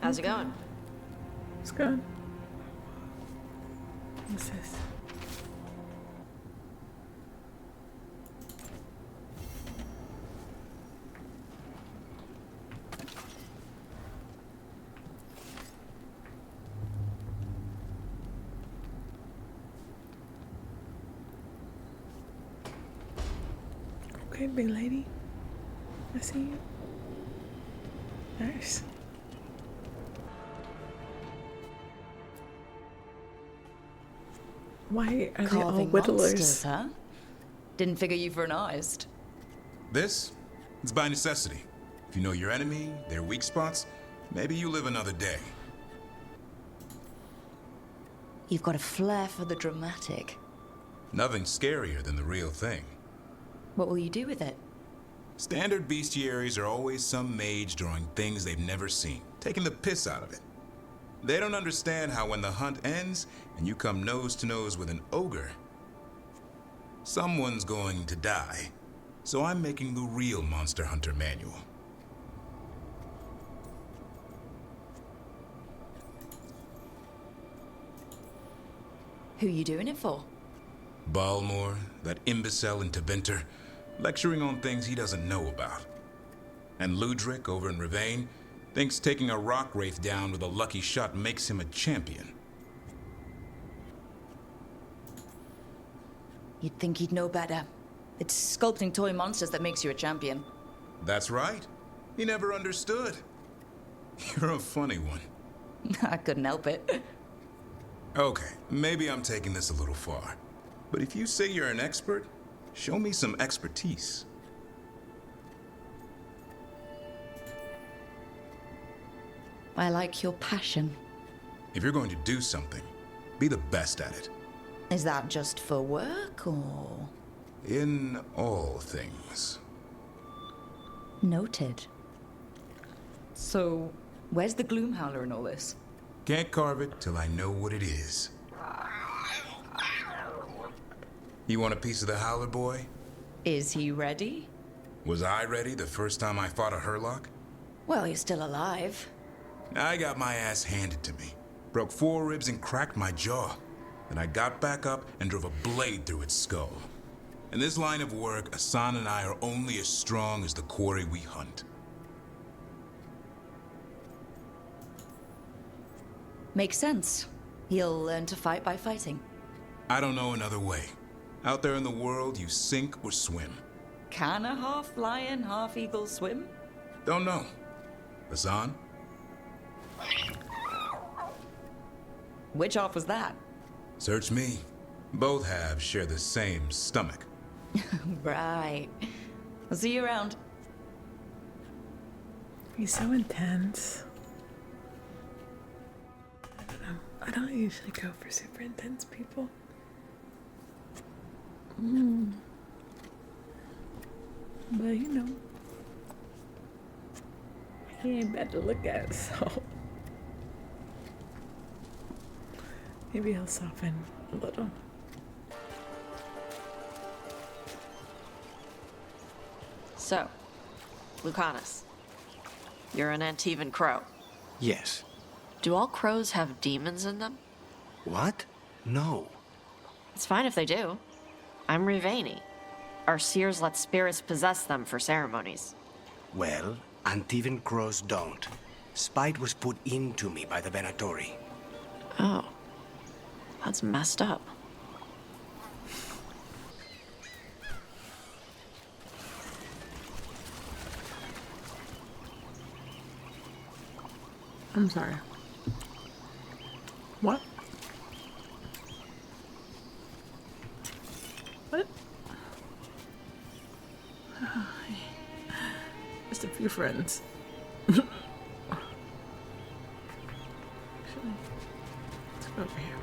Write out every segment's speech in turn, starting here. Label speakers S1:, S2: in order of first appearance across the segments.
S1: How's it going?
S2: It's good. What's this? Okay, big lady. I see you. Nice. Why are they all
S3: Carving
S2: whittlers?
S3: monsters, huh? Didn't figure you for an artist.
S4: This? It's by necessity. If you know your enemy, their weak spots, maybe you live another day.
S3: You've got a flair for the dramatic.
S4: Nothing scarier than the real thing.
S3: What will you do with it?
S4: Standard bestiaries are always some mage drawing things they've never seen, taking the piss out of it. They don't understand how when the hunt ends and you come nose to nose with an ogre, someone's going to die. So I'm making the real Monster Hunter manual.
S3: Who you doing it for?
S4: Balmore, that imbecile in Teventer, lecturing on things he doesn't know about. And Ludric over in Ravane thinks taking a rock wraith down with a lucky shot makes him a champion.
S3: You'd think he'd know better. It's sculpting toy monsters that makes you a champion.
S4: That's right. He never understood. You're a funny one.
S3: I couldn't help it.
S4: Okay, maybe I'm taking this a little far. But if you say you're an expert, show me some expertise.
S3: I like your passion.
S4: If you're going to do something, be the best at it.
S3: Is that just for work, or...?
S4: In all things.
S3: Noted. So, where's the Gloomhowler in all this?
S4: Can't carve it till I know what it is. You want a piece of the Howler boy?
S3: Is he ready?
S4: Was I ready the first time I fought a Hurlock?
S3: Well, he's still alive.
S4: I got my ass handed to me. Broke 4 ribs and cracked my jaw. Then I got back up and drove a blade through its skull. In this line of work, Asan and I are only as strong as the quarry we hunt.
S3: Makes sense. He'll learn to fight by fighting.
S4: I don't know another way. Out there in the world, you sink or swim.
S3: Can a half lion, half eagle swim?
S4: Don't know. Asan?
S3: Which half was that?
S4: Search me. Both halves share the same stomach.
S3: Right. I'll see you around.
S2: He's so intense. I don't usually go for super intense people. But you know, he ain't bad to look at, so maybe he'll soften a little.
S1: So, Lucanus, you're an Antivan crow.
S5: Yes.
S1: Do all crows have demons in them?
S5: What? No.
S1: It's fine if they do. I'm Rivani. Our seers let spirits possess them for ceremonies.
S5: Well, Antivan crows don't. Spite was put into me by the Venatori.
S1: Oh. That's messed up.
S2: I'm sorry. What? What? Just a few friends. Actually, let's go over here.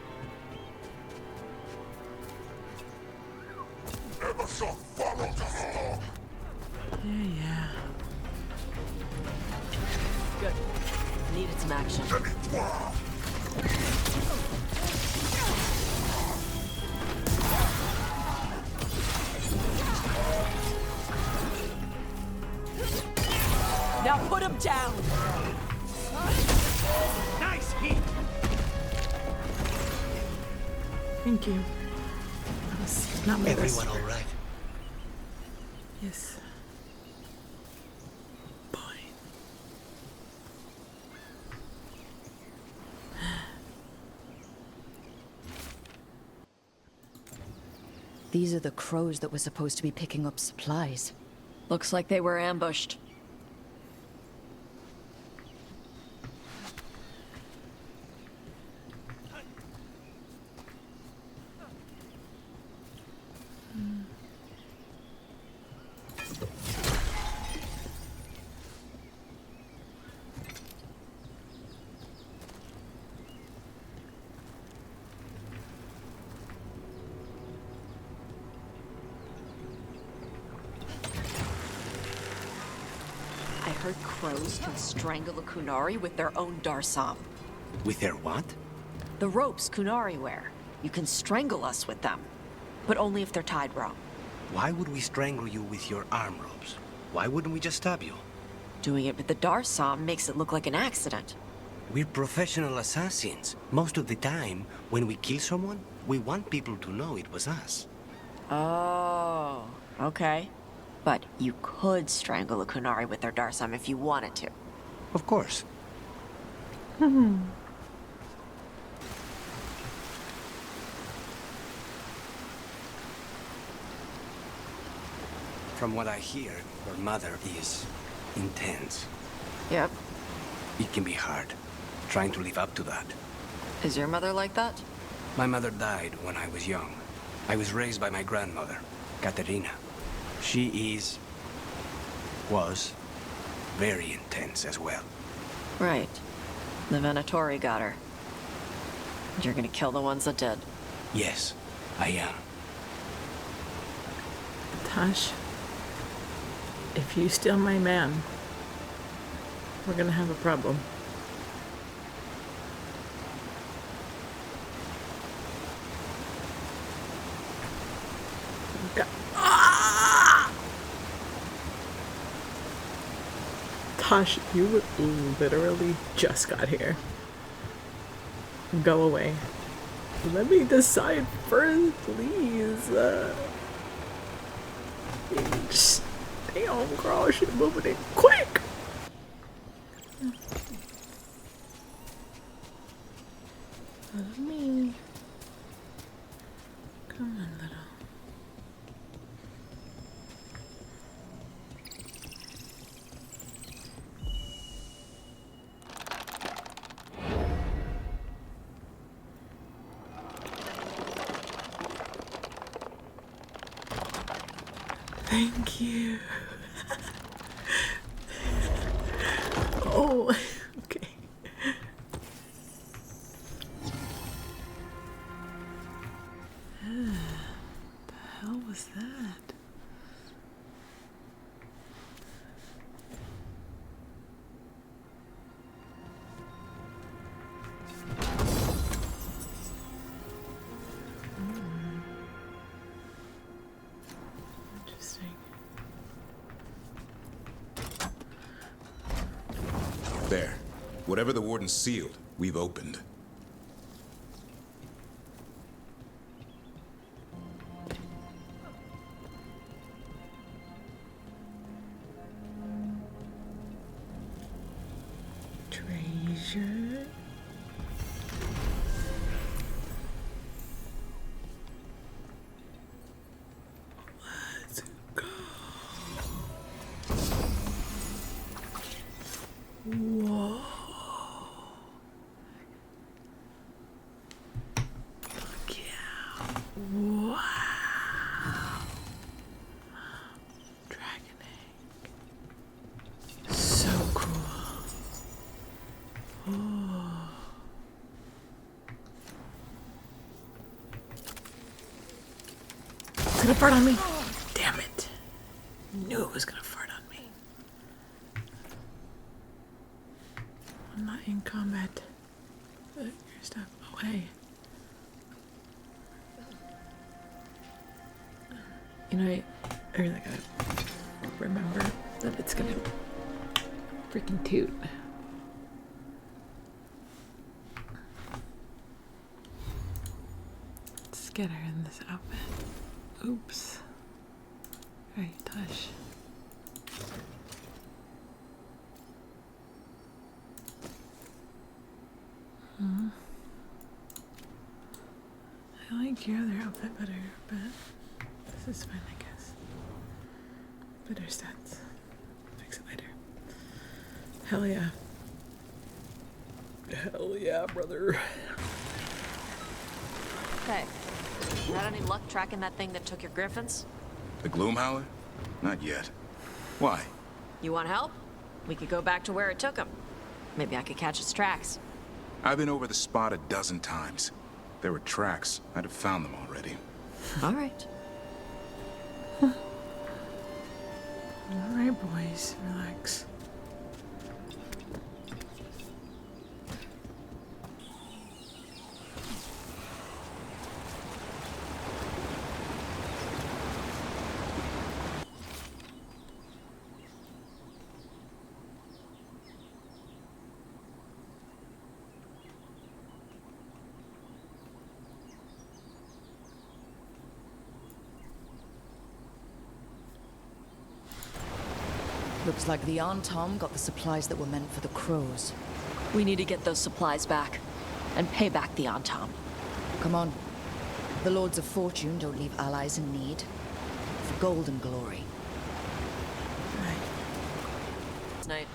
S2: Yeah.
S1: Good. Needed some action. Now put him down!
S5: Nice hit!
S2: Thank you. That was not my best
S5: Everyone
S2: work.
S5: all right?
S2: Yes. Boy.
S3: These are the crows that were supposed to be picking up supplies.
S1: Looks like they were ambushed. I heard crows can strangle a Kunari with their own Darsam.
S5: With their what?
S1: The ropes Kunari wear. You can strangle us with them. But only if they're tied wrong.
S5: Why would we strangle you with your arm ropes? Why wouldn't we just stab you?
S1: Doing it with the Darsam makes it look like an accident.
S5: We're professional assassins. Most of the time, when we kill someone, we want people to know it was us.
S1: Oh, okay. But you could strangle a Kunari with their Darsam if you wanted to.
S5: Of course. From what I hear, your mother is intense.
S1: Yep.
S5: It can be hard, trying to live up to that.
S1: Is your mother like that?
S5: My mother died when I was young. I was raised by my grandmother, Katerina. She was very intense as well.
S1: Right. The Venatori got her. You're gonna kill the ones that did.
S5: Yes, I am.
S2: Tash, if you steal my man, we're gonna have a problem. Ah! Tash, you literally just got here. Go away. Let me decide first, please. Just stay home, girl. She's moving it quick. Let me. Come on, little. Thank you. Oh, okay. The hell was that? Interesting.
S4: There. Whatever the warden sealed, we've opened.
S2: Treasure. Let's go. Whoa. Look out. Wow. Dragon egg. So cool. Oh. It's gonna fart on me. Damn it. Knew it was gonna fart on me. I'm not in combat. Put your stuff away. You know, I really gotta remember that it's gonna freaking toot. get her in this outfit. Oops. Very touch. I like your other outfit better, but this is fine, I guess. Better stats. Fix it later. Hell yeah. Hell yeah, brother.
S1: Hey, had any luck tracking that thing that took your griffins?
S4: The Gloomhowler? Not yet. Why?
S1: You want help? We could go back to where it took him. Maybe I could catch its tracks.
S4: I've been over the spot a dozen times. If there were tracks, I'd have found them already.
S1: All right.
S2: Alright, boys, relax.
S3: Looks like the Tom got the supplies that were meant for the crows.
S1: We need to get those supplies back and pay back the Tom.
S3: Come on. The Lords of Fortune don't leave allies in need. For gold and glory.
S1: Night.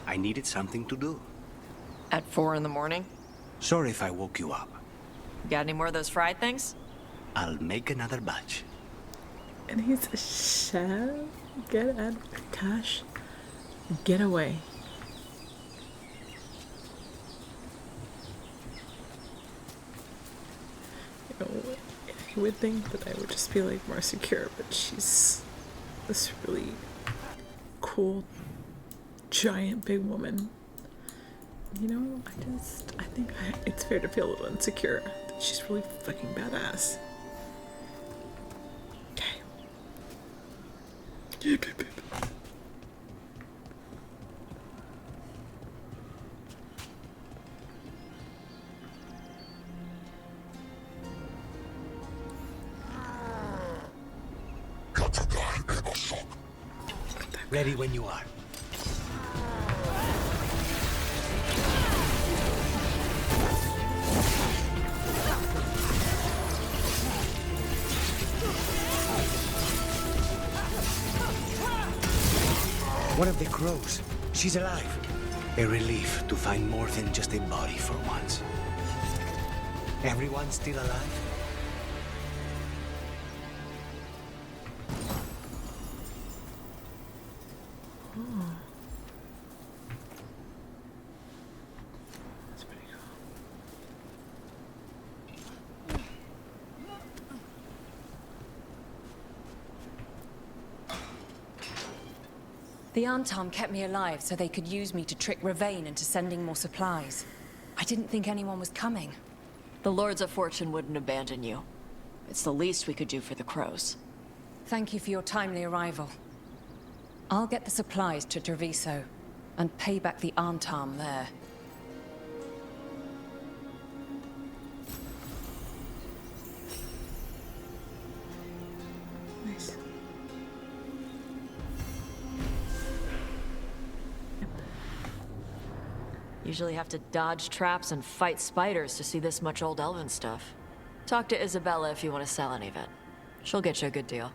S5: I needed something to do.
S1: At 4 in the morning?
S5: Sorry if I woke you up.
S1: Got any more of those fried things?
S5: I'll make another batch.
S2: And he's a chef? Get out of Cash. Get away. You know, you would think that I would just be like more secure, but she's this really cool, giant, big woman. You know, I think it's fair to feel a little insecure that she's really fucking badass. Okay.
S5: Ready when you are. One of the crows. She's alive. A relief to find more than just a body for once. Everyone still alive?
S2: That's pretty cool.
S6: The Tom kept me alive so they could use me to trick Ravane into sending more supplies. I didn't think anyone was coming.
S1: The Lords of Fortune wouldn't abandon you. It's the least we could do for the crows.
S6: Thank you for your timely arrival. I'll get the supplies to Treviso and pay back the Tom there.
S2: Nice.
S1: Usually have to dodge traps and fight spiders to see this much old elven stuff. Talk to Isabella if you want to sell any of it. She'll get you a good deal.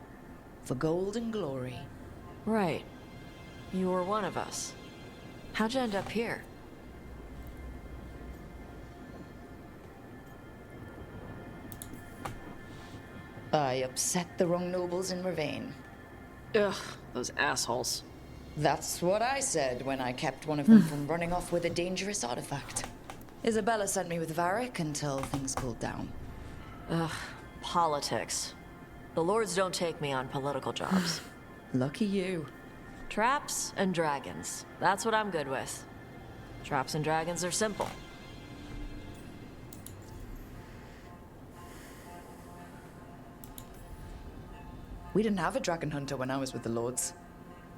S3: For gold and glory.
S1: Right. You were one of us. How'd you end up here?
S3: I upset the wrong nobles in Ravane.
S1: Ugh, those assholes.
S3: That's what I said when I kept one of them from running off with a dangerous artifact. Isabella sent me with Varric until things cooled down.
S1: Ugh, politics. The Lords don't take me on political jobs.
S3: Lucky you.
S1: Traps and dragons. That's what I'm good with. Traps and dragons are simple.
S3: We didn't have a dragon hunter when I was with the Lords.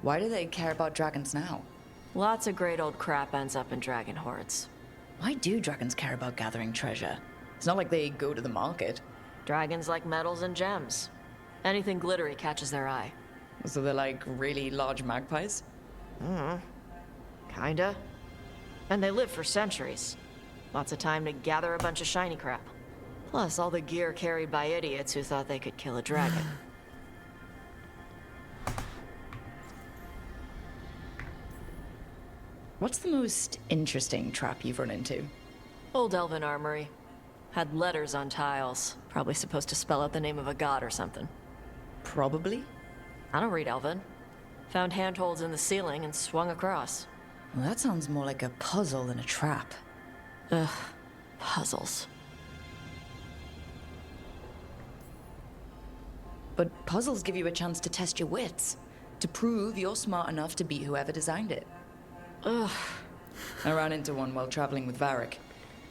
S3: Why do they care about dragons now?
S1: Lots of great old crap ends up in dragon hordes.
S3: Why do dragons care about gathering treasure? It's not like they go to the market.
S1: Dragons like metals and gems. Anything glittery catches their eye.
S3: So they're like really large magpies?
S1: Kinda. And they live for centuries. Lots of time to gather a bunch of shiny crap. Plus, all the gear carried by idiots who thought they could kill a dragon.
S3: What's the most interesting trap you've run into?
S1: Old elven armory. Had letters on tiles. Probably supposed to spell out the name of a god or something.
S3: Probably.
S1: I don't read elven. Found handholds in the ceiling and swung across.
S3: Well, that sounds more like a puzzle than a trap.
S1: Ugh. Puzzles.
S3: But puzzles give you a chance to test your wits. To prove you're smart enough to beat whoever designed it.
S1: Ugh.
S3: I ran into one while traveling with Varric.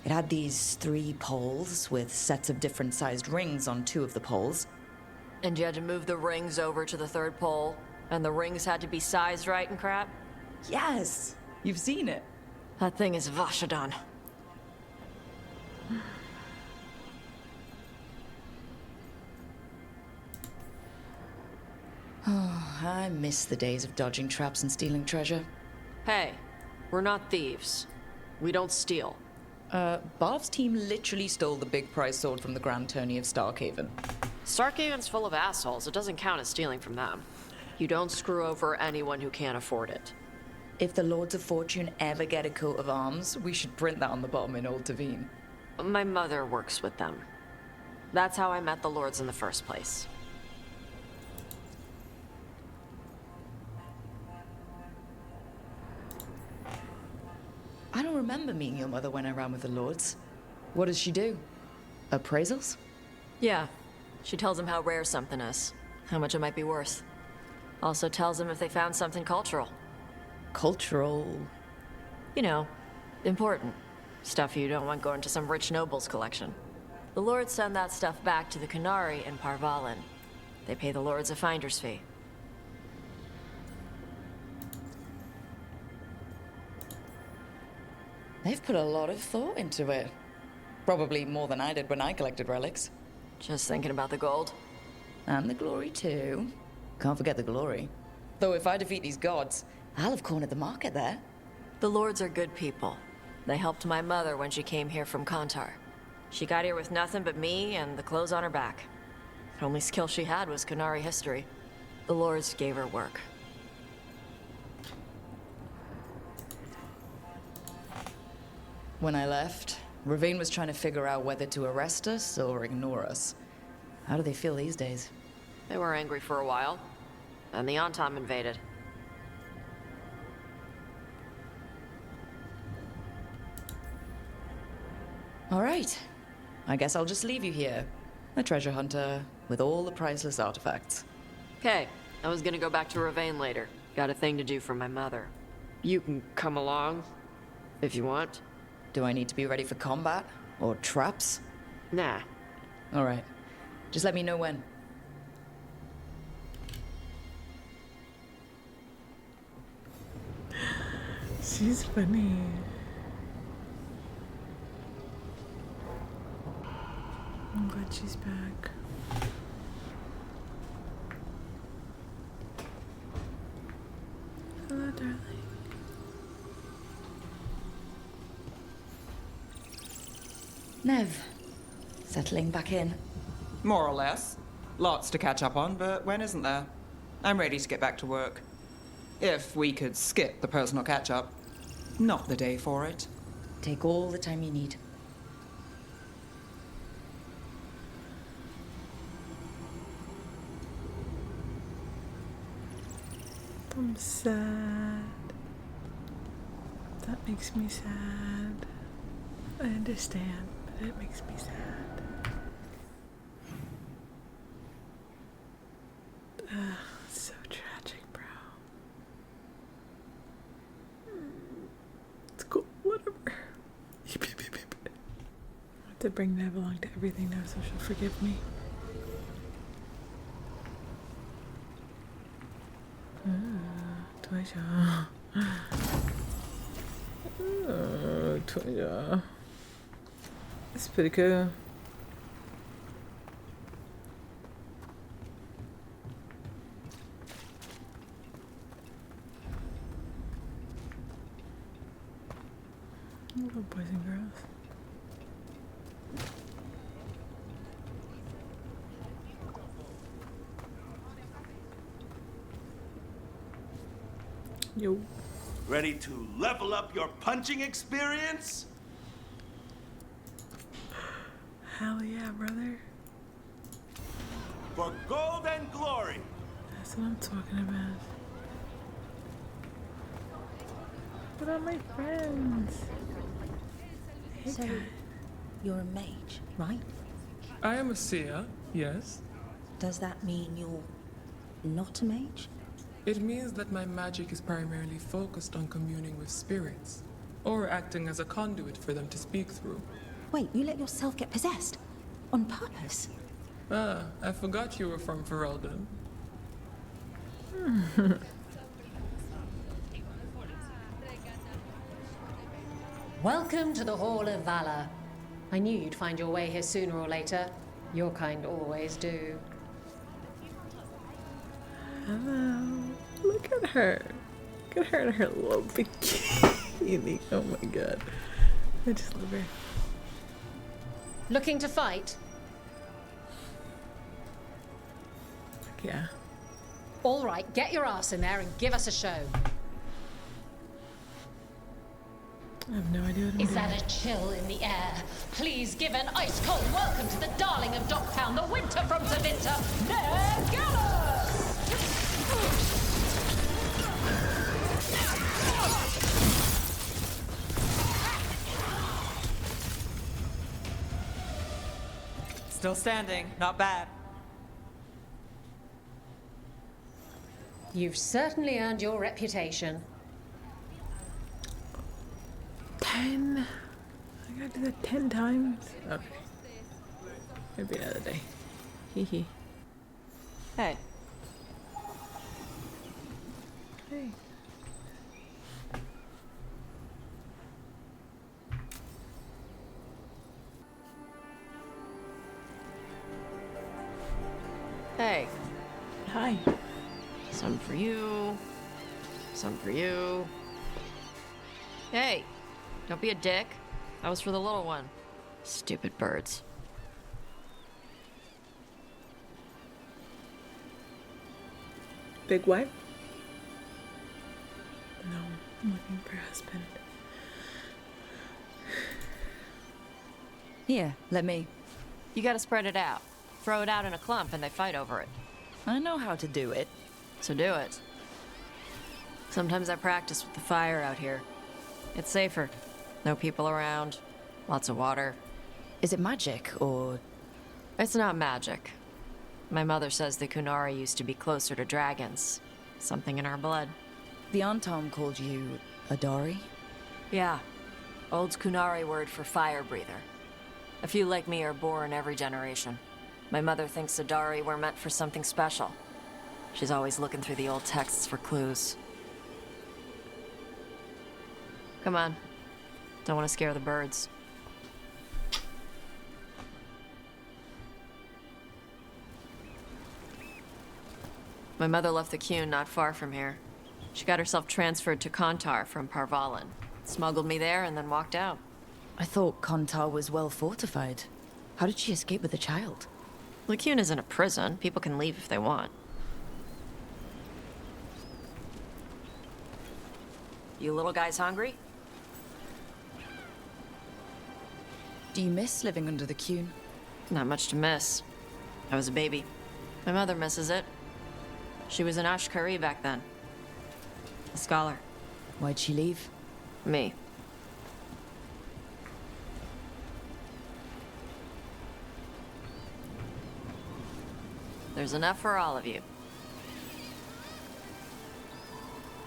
S3: It had these 3 poles with sets of different sized rings on 2 of the poles.
S1: And you had to move the rings over to the 3rd pole, and the rings had to be sized right and crap?
S3: Yes! You've seen it.
S1: That thing is Vashadon.
S3: Oh, I miss the days of dodging traps and stealing treasure.
S1: Hey, we're not thieves. We don't steal.
S3: Barb's team literally stole the big prize sword from the Grand Tourney of Starkhaven.
S1: Starkhaven's full of assholes. It doesn't count as stealing from them. You don't screw over anyone who can't afford it.
S3: If the Lords of Fortune ever get a coat of arms, we should print that on the bottom in Old Tavine.
S1: My mother works with them. That's how I met the lords in the first place.
S3: I don't remember meeting your mother when I ran with the Lords. What does she do? Appraisals?
S1: Yeah. She tells them how rare something is, how much it might be worth. Also tells them if they found something cultural.
S3: Cultural?
S1: You know, important. Stuff you don't want going to some rich noble's collection. The lords send that stuff back to the Qunari in Parvalin. They pay the lords a finder's fee.
S3: They've put a lot of thought into it. Probably more than I did when I collected relics.
S1: Just thinking about the gold.
S3: And the glory, too. Can't forget the glory. Though if I defeat these gods, I'll have cornered the market there.
S1: The lords are good people. They helped my mother when she came here from Kontar. She got here with nothing but me and the clothes on her back. The only skill she had was Qunari history. The lords gave her work.
S3: When I left, Ravine was trying to figure out whether to arrest us or ignore us. How do they feel these days?
S1: They were angry for a while. Then the Antom invaded.
S3: All right. I guess I'll just leave you here. A treasure hunter with all the priceless artifacts.
S1: Okay, I was gonna go back to Ravane later. Got a thing to do for my mother. You can come along, if you want.
S3: Do I need to be ready for combat? Or traps?
S1: Nah.
S3: All right. Just let me know when.
S2: She's funny. I'm glad she's back. Hello, darling.
S3: Nev, settling back in.
S7: More or less. Lots to catch up on, but when isn't there? I'm ready to get back to work. If we could skip the personal catch-up. Not the day for it.
S3: Take all the time you need.
S2: I'm sad. That makes me sad. I understand, but it makes me sad. It's so tragic, bro. It's cool, whatever. I have to bring Nev along to everything now so she'll forgive me. Toya. Toya. That's pretty cool. Little boys and girls. Yo.
S8: Ready to level up your punching experience?
S2: Hell yeah, brother.
S8: For gold and glory.
S2: That's what I'm talking about. What are my friends? Hey,
S9: So,
S2: guys.
S9: you're a mage, right?
S10: I am a seer, yes.
S9: Does that mean you're not a mage?
S10: It means that my magic is primarily focused on communing with spirits, or acting as a conduit for them to speak through.
S9: Wait, you let yourself get possessed? On purpose?
S10: Ah, I forgot you were from Veilguard.
S11: Welcome to the Hall of Valor. I knew you'd find your way here sooner or later. Your kind always do.
S2: Hello. Look at her. Look at her in her little bikini. Oh my god. I just love her.
S11: Looking to fight?
S2: Yeah.
S11: All right, get your ass in there and give us a show.
S2: I have no idea what I'm
S11: Is
S2: doing.
S11: that a chill in the air? Please give an ice-cold welcome to the darling of Docktown, the winter from Zavinta, Veilguard!
S7: Still standing, not bad.
S11: You've certainly earned your reputation.
S2: 10. I gotta do that 10 times. Okay. Maybe another day. Hee hee.
S1: Hey,
S2: Hey.
S1: hey.
S2: Hi.
S1: Some for you. Some for you. Hey, don't be a dick. That was for the little one. Stupid birds.
S2: Big what? No, I'm looking for a husband.
S3: Here, let me.
S1: You gotta spread it out. Throw it out in a clump and they fight over it.
S3: I know how to do it.
S1: So do it. Sometimes I practice with the fire out here. It's safer. No people around. Lots of water.
S3: Is it magic, or...?
S1: It's not magic. My mother says the Kunari used to be closer to dragons. Something in our blood.
S3: The Antom called you a Dari?
S1: Yeah. Old Kunari word for fire breather. A few like me are born every generation. My mother thinks Adari were meant for something special. She's always looking through the old texts for clues. Come on. Don't want to scare the birds. My mother left the Qun not far from here. She got herself transferred to Kontar from Parvalin. Smuggled me there and then walked out.
S3: I thought Kontar was well fortified. How did she escape with a child?
S1: The Qun isn't a prison. People can leave if they want. You little guys hungry?
S3: Do you miss living under the Qun?
S1: Not much to miss. I was a baby. My mother misses it. She was an Ashkari back then. A scholar.
S3: Why'd she leave?
S1: Me. There's enough for all of you.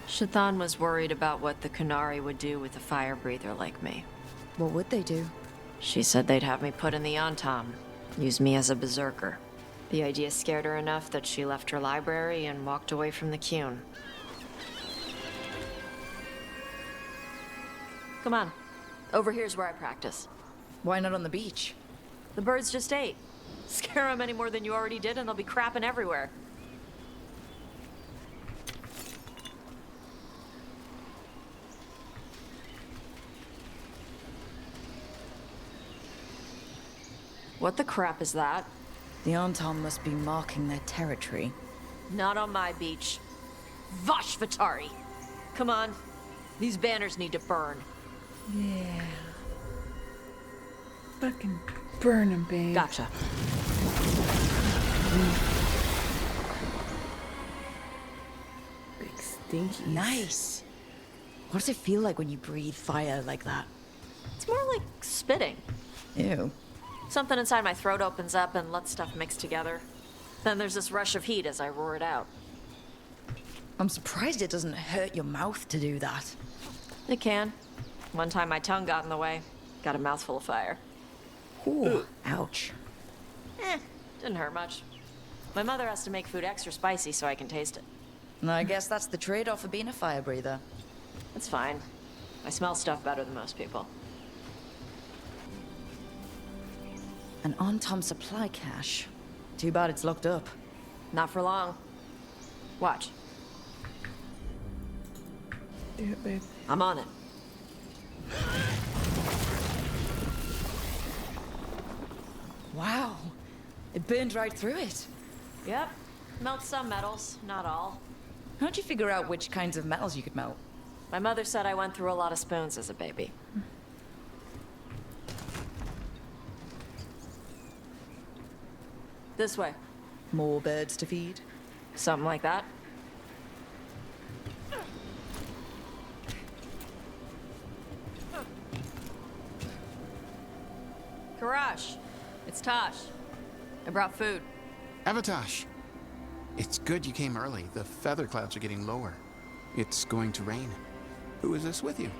S1: Shathan was worried about what the Kunari would do with a fire breather like me.
S3: What would they do?
S1: She said they'd have me put in the Antom, use me as a berserker. The idea scared her enough that she left her library and walked away from the Qun. Come on. Over here's where I practice.
S3: Why not on the beach?
S1: The birds just ate. Scare them any more than you already did and they'll be crapping everywhere. What the crap is that?
S3: The Anton must be marking their territory.
S1: Not on my beach. Vosh Vatari! Come on. These banners need to burn.
S2: Yeah. Fucking burn 'em, babe.
S1: Gotcha.
S2: Big stinky.
S3: Nice. What does it feel like when you breathe fire like that?
S1: It's more like spitting.
S3: Ew.
S1: Something inside my throat opens up and lets stuff mix together. Then there's this rush of heat as I roar it out.
S3: I'm surprised it doesn't hurt your mouth to do that.
S1: It can. One time my tongue got in the way. Got a mouthful of fire.
S3: Ooh, ouch.
S1: Didn't hurt much. My mother has to make food extra spicy so I can taste it.
S3: And I guess that's the trade-off of being a fire breather.
S1: It's fine. I smell stuff better than most people.
S3: An on-Tom supply cache. Too bad it's locked up.
S1: Not for long. Watch.
S2: Do it, babe.
S1: I'm on it.
S3: Wow. It burned right through it.
S1: Yep. Melt some metals, not all.
S3: How'd you figure out which kinds of metals you could melt?
S1: My mother said I went through a lot of spoons as a baby. This way.
S3: More birds to feed?
S1: Something like that. Karash, it's Tosh. I brought food.
S12: Avatosh, it's good you came early. The feather clouds are getting lower. It's going to rain. Who is this with you?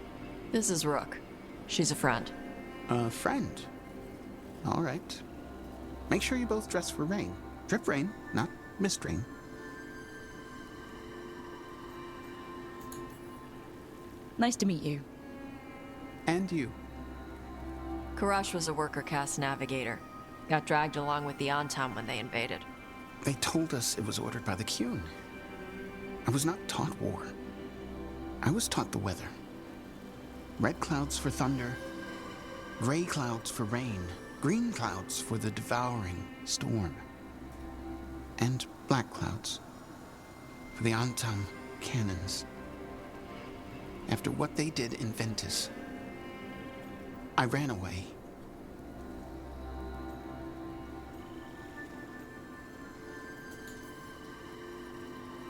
S1: This is Rook. She's a friend.
S12: A friend. All right. Make sure you both dress for rain. Drip rain, not mist rain.
S3: Nice to meet you.
S12: And you.
S1: Karash was a worker caste navigator. Got dragged along with the Antam when they invaded.
S12: They told us it was ordered by the Qun. I was not taught war. I was taught the weather. Red clouds for thunder, gray clouds for rain, green clouds for the devouring storm, and black clouds for the Antam cannons. After what they did in Ventus, I ran away.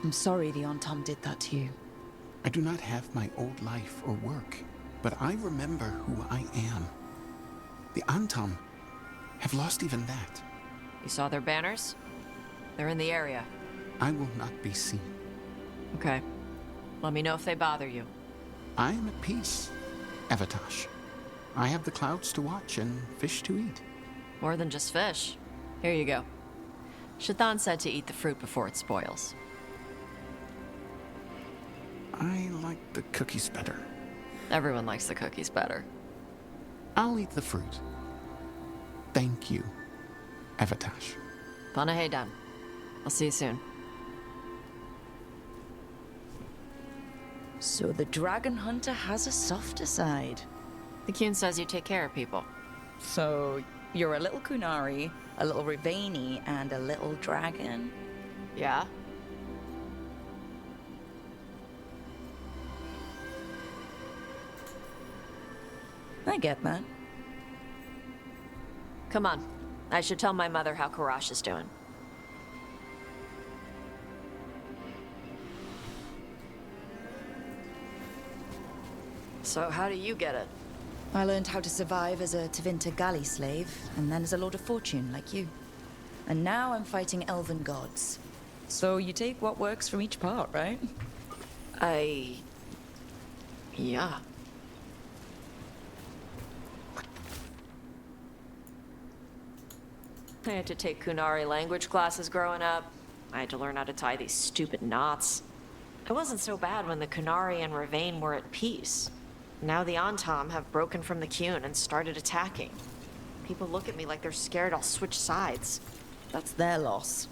S3: I'm sorry the Antom did that to you.
S12: I do not have my old life or work, but I remember who I am. The Antam have lost even that.
S1: You saw their banners? They're in the area.
S12: I will not be seen.
S1: Okay. Let me know if they bother you.
S12: I am at peace, Avatosh. I have the clouds to watch and fish to eat.
S1: More than just fish. Here you go. Shathan said to eat the fruit before it spoils.
S12: I like the cookies better.
S1: Everyone likes the cookies better.
S12: I'll eat the fruit. Thank you, Avatosh.
S1: Panahedan. I'll see you soon.
S3: So the dragon hunter has a softer side.
S1: The Qun says you take care of people.
S3: So you're a little Kunari, a little Rivani, and a little dragon?
S1: Yeah?
S3: I get that.
S1: Come on. I should tell my mother how Karash is doing. So how do you get it?
S3: I learned how to survive as a Tevinter galley slave, and then as a Lord of Fortune, like you. And now I'm fighting elven gods. So you take what works from each part, right?
S1: Yeah. I had to take Kunari language classes growing up. I had to learn how to tie these stupid knots. It wasn't so bad when the Kunari and Ravain were at peace. Now the Antam have broken from the Qun and started attacking. People look at me like they're scared I'll switch sides.
S3: That's their loss.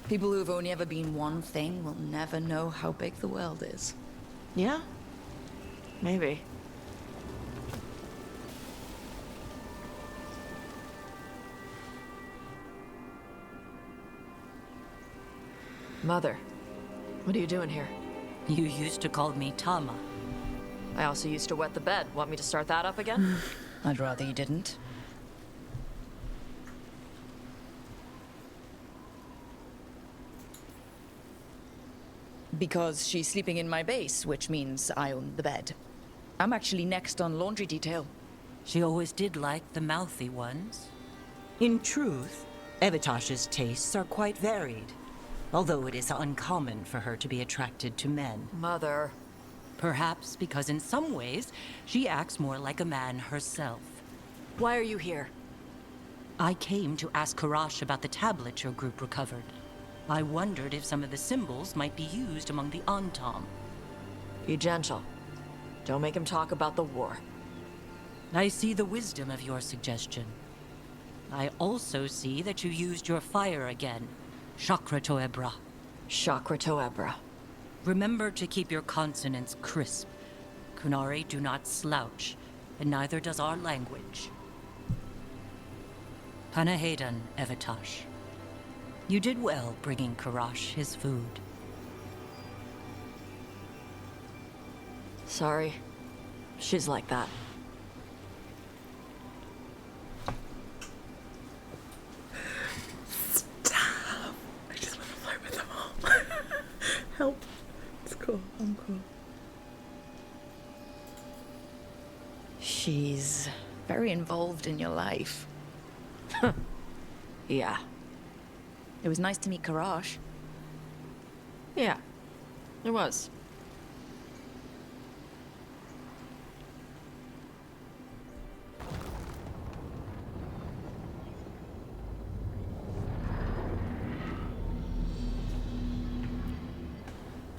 S3: People who've only ever been one thing will never know how big the world is.
S1: Yeah? Maybe. Mother, what are you doing here?
S13: You used to call me Tama.
S1: I also used to wet the bed. Want me to start that up again?
S3: I'd rather you didn't. Because she's sleeping in my base, which means I own the bed. I'm actually next on laundry detail.
S13: She always did like the mouthy ones.
S14: In truth, Evitash's tastes are quite varied, although it is uncommon for her to be attracted to men.
S1: Mother.
S13: Perhaps because in some ways, she acts more like a man herself.
S1: Why are you here?
S13: I came to ask Karash about the tablet your group recovered. I wondered if some of the symbols might be used among the Antam.
S1: Be gentle. Don't make him talk about the war.
S13: I see the wisdom of your suggestion. I also see that you used your fire again. Chakra Toebra.
S1: Chakra Toebra.
S13: Remember to keep your consonants crisp. Kunari do not slouch, and neither does our language. Panahedan, Evitash. You did well bringing Karash his food.
S1: Sorry. She's like that.
S2: Stop! I just want to flirt with them all. Help. It's cool. I'm cool.
S3: She's very involved in your life.
S1: Yeah.
S3: It was nice to meet Karash.
S1: Yeah. It was.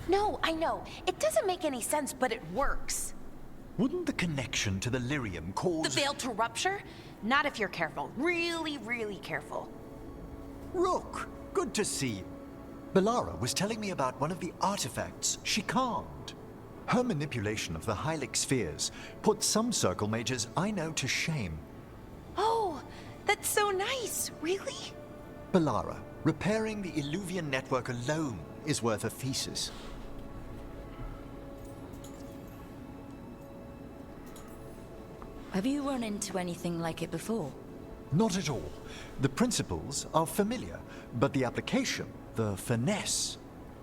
S15: No, I know. It doesn't make any sense, but it works.
S16: Wouldn't the connection to the lyrium cause...
S15: The veil to rupture? Not if you're careful. Really, really careful.
S16: Rook, good to see you. Belara was telling me about one of the artifacts she calmed. Her manipulation of the Hylic spheres put some circle mages I know to shame.
S15: Oh, that's so nice. Really?
S16: Belara, repairing the Illuvian network alone is worth a thesis.
S3: Have you run into anything like it before?
S16: Not at all. The principles are familiar, but the application, the finesse.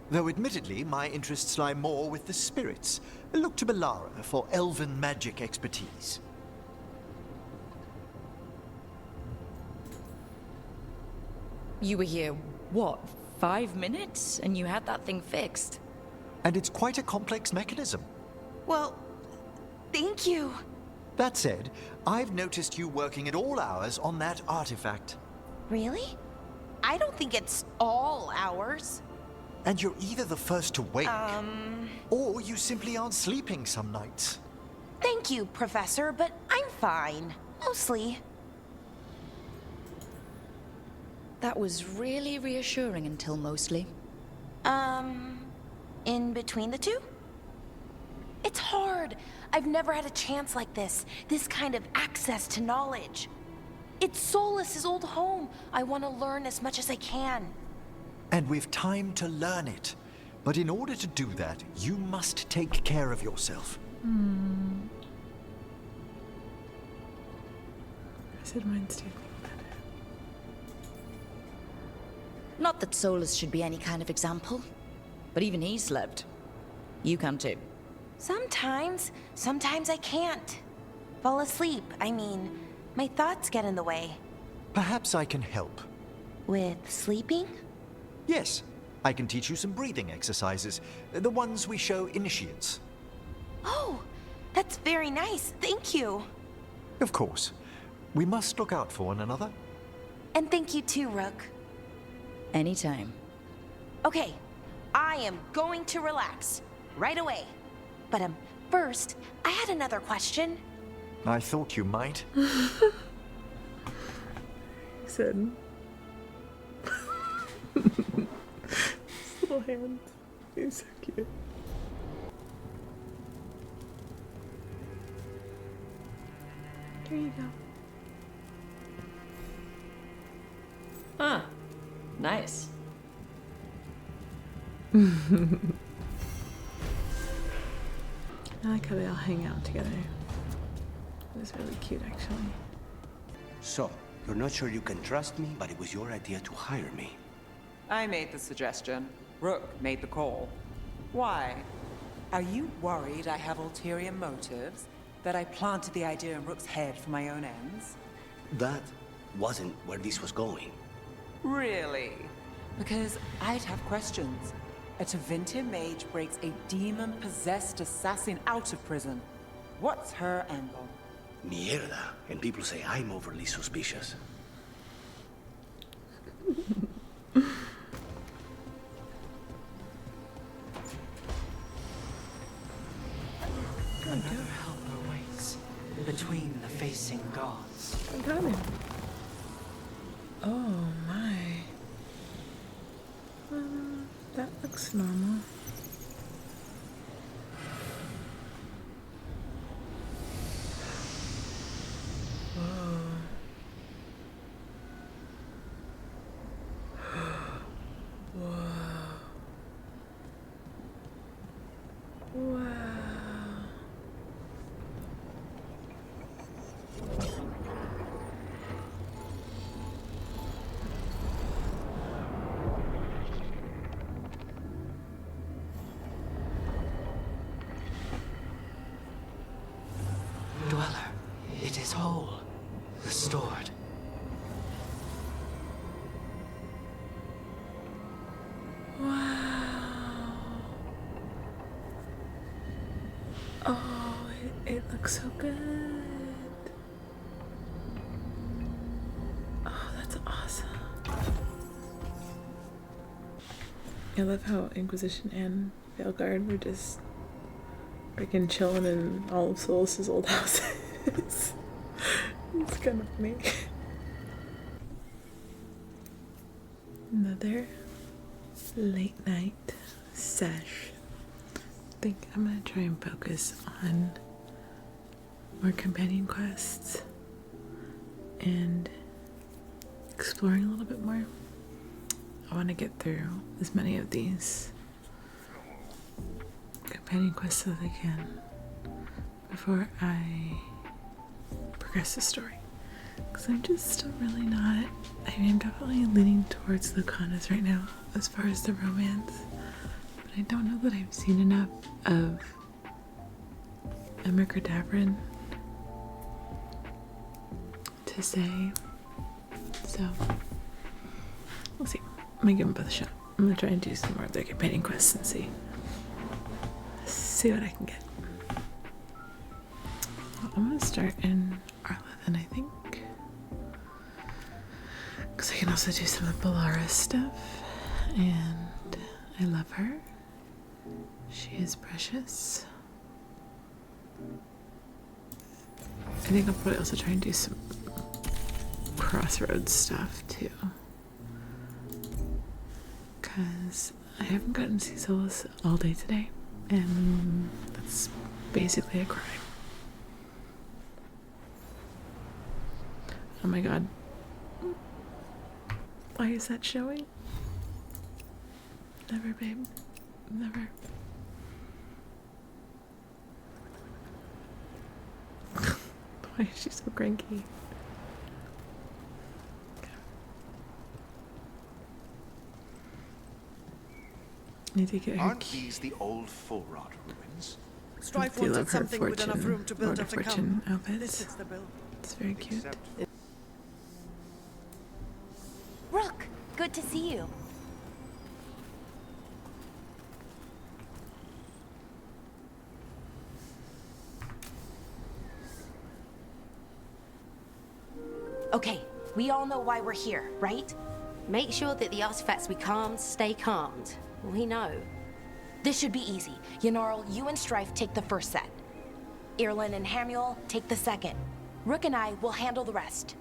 S16: Though admittedly, my interests lie more with the spirits. Look to Belara for elven magic expertise.
S3: You were here, what, 5 minutes? And you had that thing fixed?
S16: And it's quite a complex mechanism.
S15: Well, thank you.
S16: That said, I've noticed you working at all hours on that artifact.
S15: Really? I don't think it's all hours.
S16: And you're either the first to wake, or you simply aren't sleeping some nights.
S15: Thank you, Professor, but I'm fine. Mostly.
S3: That was really reassuring until mostly.
S15: In between the two? It's hard. I've never had a chance like this kind of access to knowledge. It's Solas's old home. I want to learn as much as I can.
S16: And we've time to learn it. But in order to do that, you must take care of yourself.
S2: I said mine's too.
S3: Not that Solas should be any kind of example, but even he slept. You can too.
S15: Sometimes I can't. Fall asleep, I mean, my thoughts get in the way.
S16: Perhaps I can help.
S15: With sleeping?
S16: Yes, I can teach you some breathing exercises, the ones we show initiates.
S15: Oh, that's very nice, thank you.
S16: Of course. We must look out for one another.
S15: And thank you too, Rook.
S3: Anytime.
S15: Okay, I am going to relax, right away. But first, I had another question.
S16: I thought you might.
S2: Said. His little hands. He's so cute. There you go.
S1: Huh. Nice.
S2: I like how they all hang out together. It was really cute, actually.
S5: So, you're not sure you can trust me, but it was your idea to hire me.
S7: I made the suggestion. Rook made the call. Why? Are you worried I have ulterior motives? That I planted the idea in Rook's head for my own ends?
S5: That wasn't where this was going.
S7: Really? Because I'd have questions. A Tevinter mage breaks a demon-possessed assassin out of prison. What's her angle?
S5: Mierda. And people say I'm overly suspicious.
S14: Another helper waits between the facing gods.
S2: I got him. Oh my. That looks normal. Whoa. Whoa. Wow.
S14: Dweller, it is whole, restored.
S2: Wow. Oh, it looks so good. Oh, that's awesome. I love how Inquisition and Veilguard were just freaking chilling in all of Solas's old houses. It's kind of funny. Another late night sesh. I think I'm gonna try and focus on more companion quests and exploring a little bit more. I want to get through as many of these companion quests as I can before I progress the story. Because I'm just still really not. I mean, I'm definitely leaning towards Lucanas right now as far as the romance. But I don't know that I've seen enough of Emma Davrin to say. So, we'll see. I'm gonna give them both a shot. I'm gonna try and do some more of their companion quests and see what I can get. Well, I'm gonna start in R11, I think. Because I can also do some of Bellaris stuff. And I love her. She is precious. I think I'll probably also try and do some Crossroads stuff too. Because I haven't gotten to see Solas all day today. And that's basically a crime. Oh my god. Why is that showing? Never, babe. Never. Why is she so cranky? Need to get her.
S8: Aren't these the old full rod ruins?
S2: Strife wanted something with enough room to build up the Fortune outfits. It's very cute.
S15: Rook, good to see you. Okay, we all know why we're here, right?
S17: Make sure that the artifacts we calmed stay calmed. We know.
S15: This should be easy. Yanarl, you and Strife take the first set. Irlin and Hamuel take the second. Rook and I will handle the rest.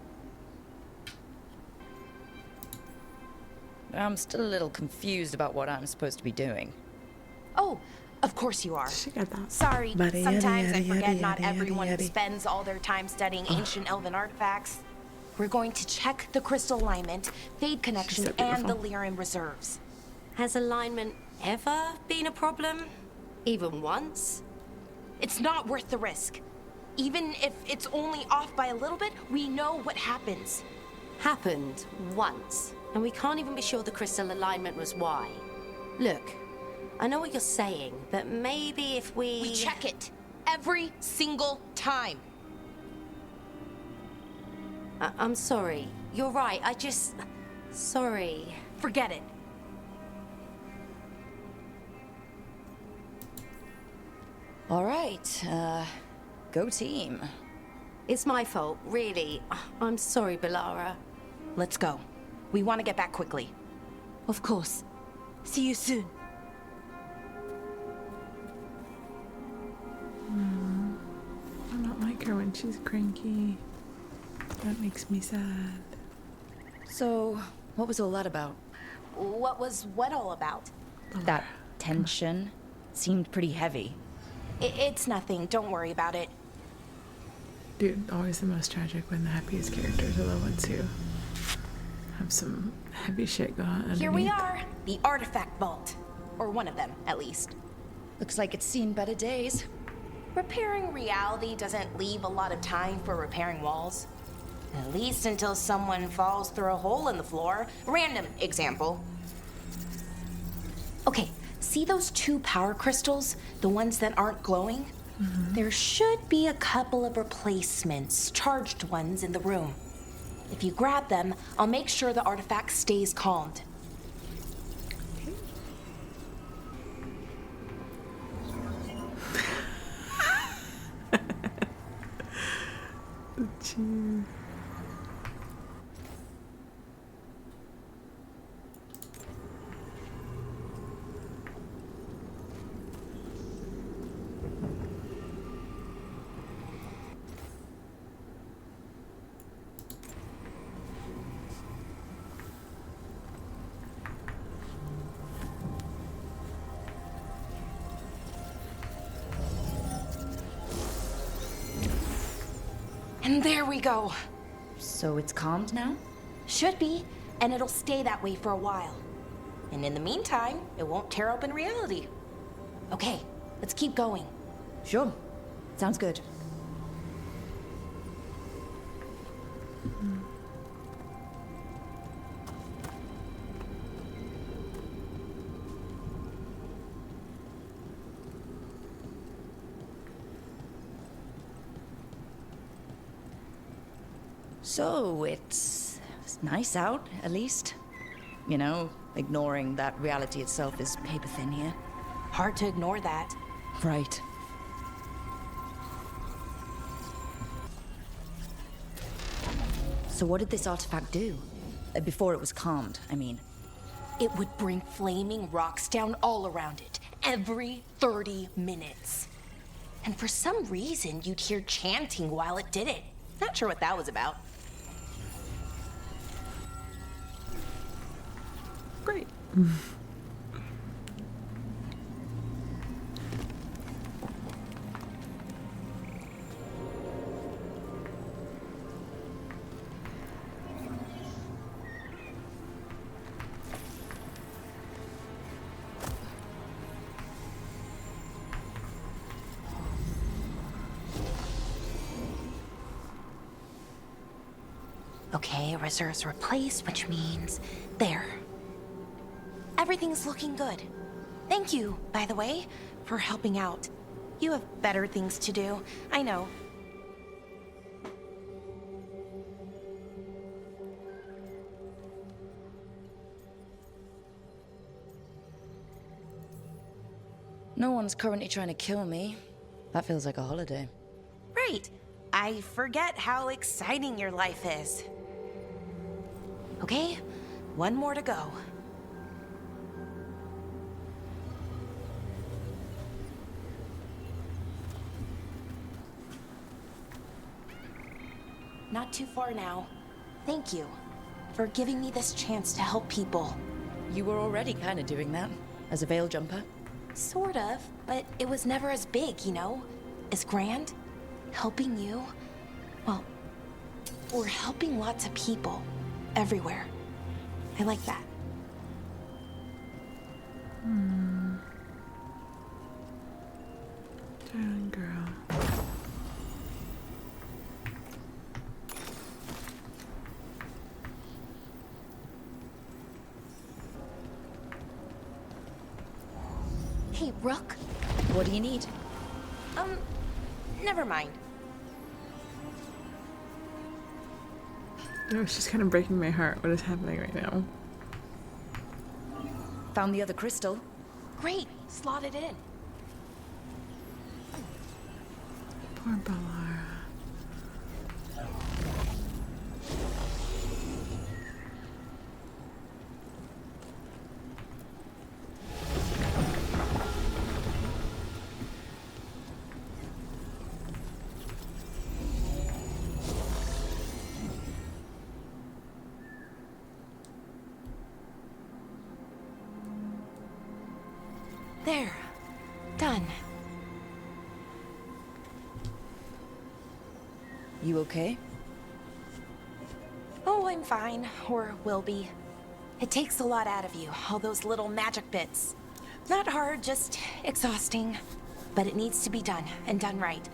S3: I'm still a little confused about what I'm supposed to be doing.
S15: Oh, of course you are.
S2: She got that.
S15: Sorry,
S2: Buddy,
S15: sometimes
S2: yada,
S15: I
S2: yada,
S15: forget
S2: yada,
S15: not
S2: yada,
S15: everyone
S2: yada.
S15: spends all their time studying ancient elven artifacts. We're going to check the crystal alignment, fade connection,
S17: so
S15: and the
S17: beautiful.
S15: Lyran reserves.
S17: Has alignment ever been a problem? Even once?
S15: It's not worth the risk. Even if it's only off by a little bit, we know what happens.
S17: Happened once, and we can't even be sure the crystal alignment was why. Look, I know what you're saying, but maybe if we...
S15: We check it every single time.
S17: I'm sorry. You're right, Sorry.
S15: Forget it.
S3: All right, go team.
S17: It's my fault, really. I'm sorry, Belara.
S15: Let's go. We want to get back quickly.
S17: Of course.
S15: See you soon.
S2: I don't like her when she's cranky. That makes me sad.
S3: So, what was all that about?
S15: What was what all about?
S3: That tension seemed pretty heavy.
S15: It's nothing. Don't worry about it.
S2: Dude, always the most tragic when the happiest characters are the ones who have some heavy shit going on underneath.
S15: Here we are. The artifact vault. Or one of them, at least.
S3: Looks like it's seen better days.
S15: Repairing reality doesn't leave a lot of time for repairing walls. At least until someone falls through a hole in the floor. Random example. Okay, see those 2 power crystals? The ones that aren't glowing? There should be a couple of replacements, charged ones, in the room. If you grab them, I'll make sure the artifact stays calmed.
S2: Cheer.
S15: And there we go.
S3: So it's calmed now?
S15: Should be, and it'll stay that way for a while. And in the meantime, it won't tear open reality. Okay, let's keep going.
S3: Sure. Sounds good. So, it's nice out, at least. You know, ignoring that reality itself is paper thin here.
S15: Hard to ignore that.
S3: Right. So what did this artifact do? Before it was calmed, I mean.
S15: It would bring flaming rocks down all around it, every 30 minutes. And for some reason, you'd hear chanting while it did it. Not sure what that was about.
S2: Great.
S15: Okay, reserves replaced, which means there. Everything's looking good. Thank you, by the way, for helping out. You have better things to do, I know.
S3: No one's currently trying to kill me. That feels like a holiday.
S15: Right. I forget how exciting your life is. Okay, one more to go. Not too far now. Thank you for giving me this chance to help people.
S3: You were already kind of doing that, as a veil jumper.
S15: Sort of, but it was never as big, you know? As grand. Helping you. Well, we're helping lots of people. Everywhere. I like that.
S2: Hmm.
S15: Rook?
S3: What do you need?
S15: Never mind.
S2: No, it's just kind of breaking my heart. What is happening right now?
S3: Found the other crystal.
S15: Great, slot it in.
S2: Poor Bellara.
S15: There. Done.
S3: You okay?
S15: Oh, I'm fine. Or will be. It takes a lot out of you, all those little magic bits. Not hard, just exhausting. But it needs to be done, and done right.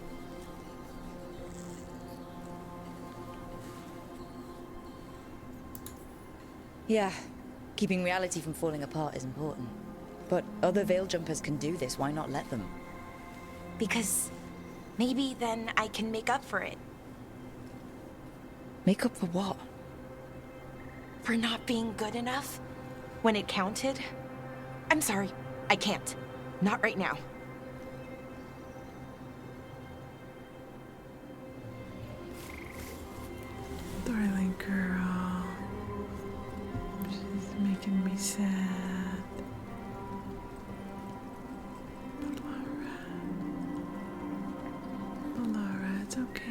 S3: Yeah, keeping reality from falling apart is important. But other veil jumpers can do this, why not let them?
S15: Because maybe then I can make up for it.
S3: Make up for what?
S15: For not being good enough when it counted. I'm sorry, I can't. Not right now.
S2: Darling girl. She's making me sad. Bellara, it's okay.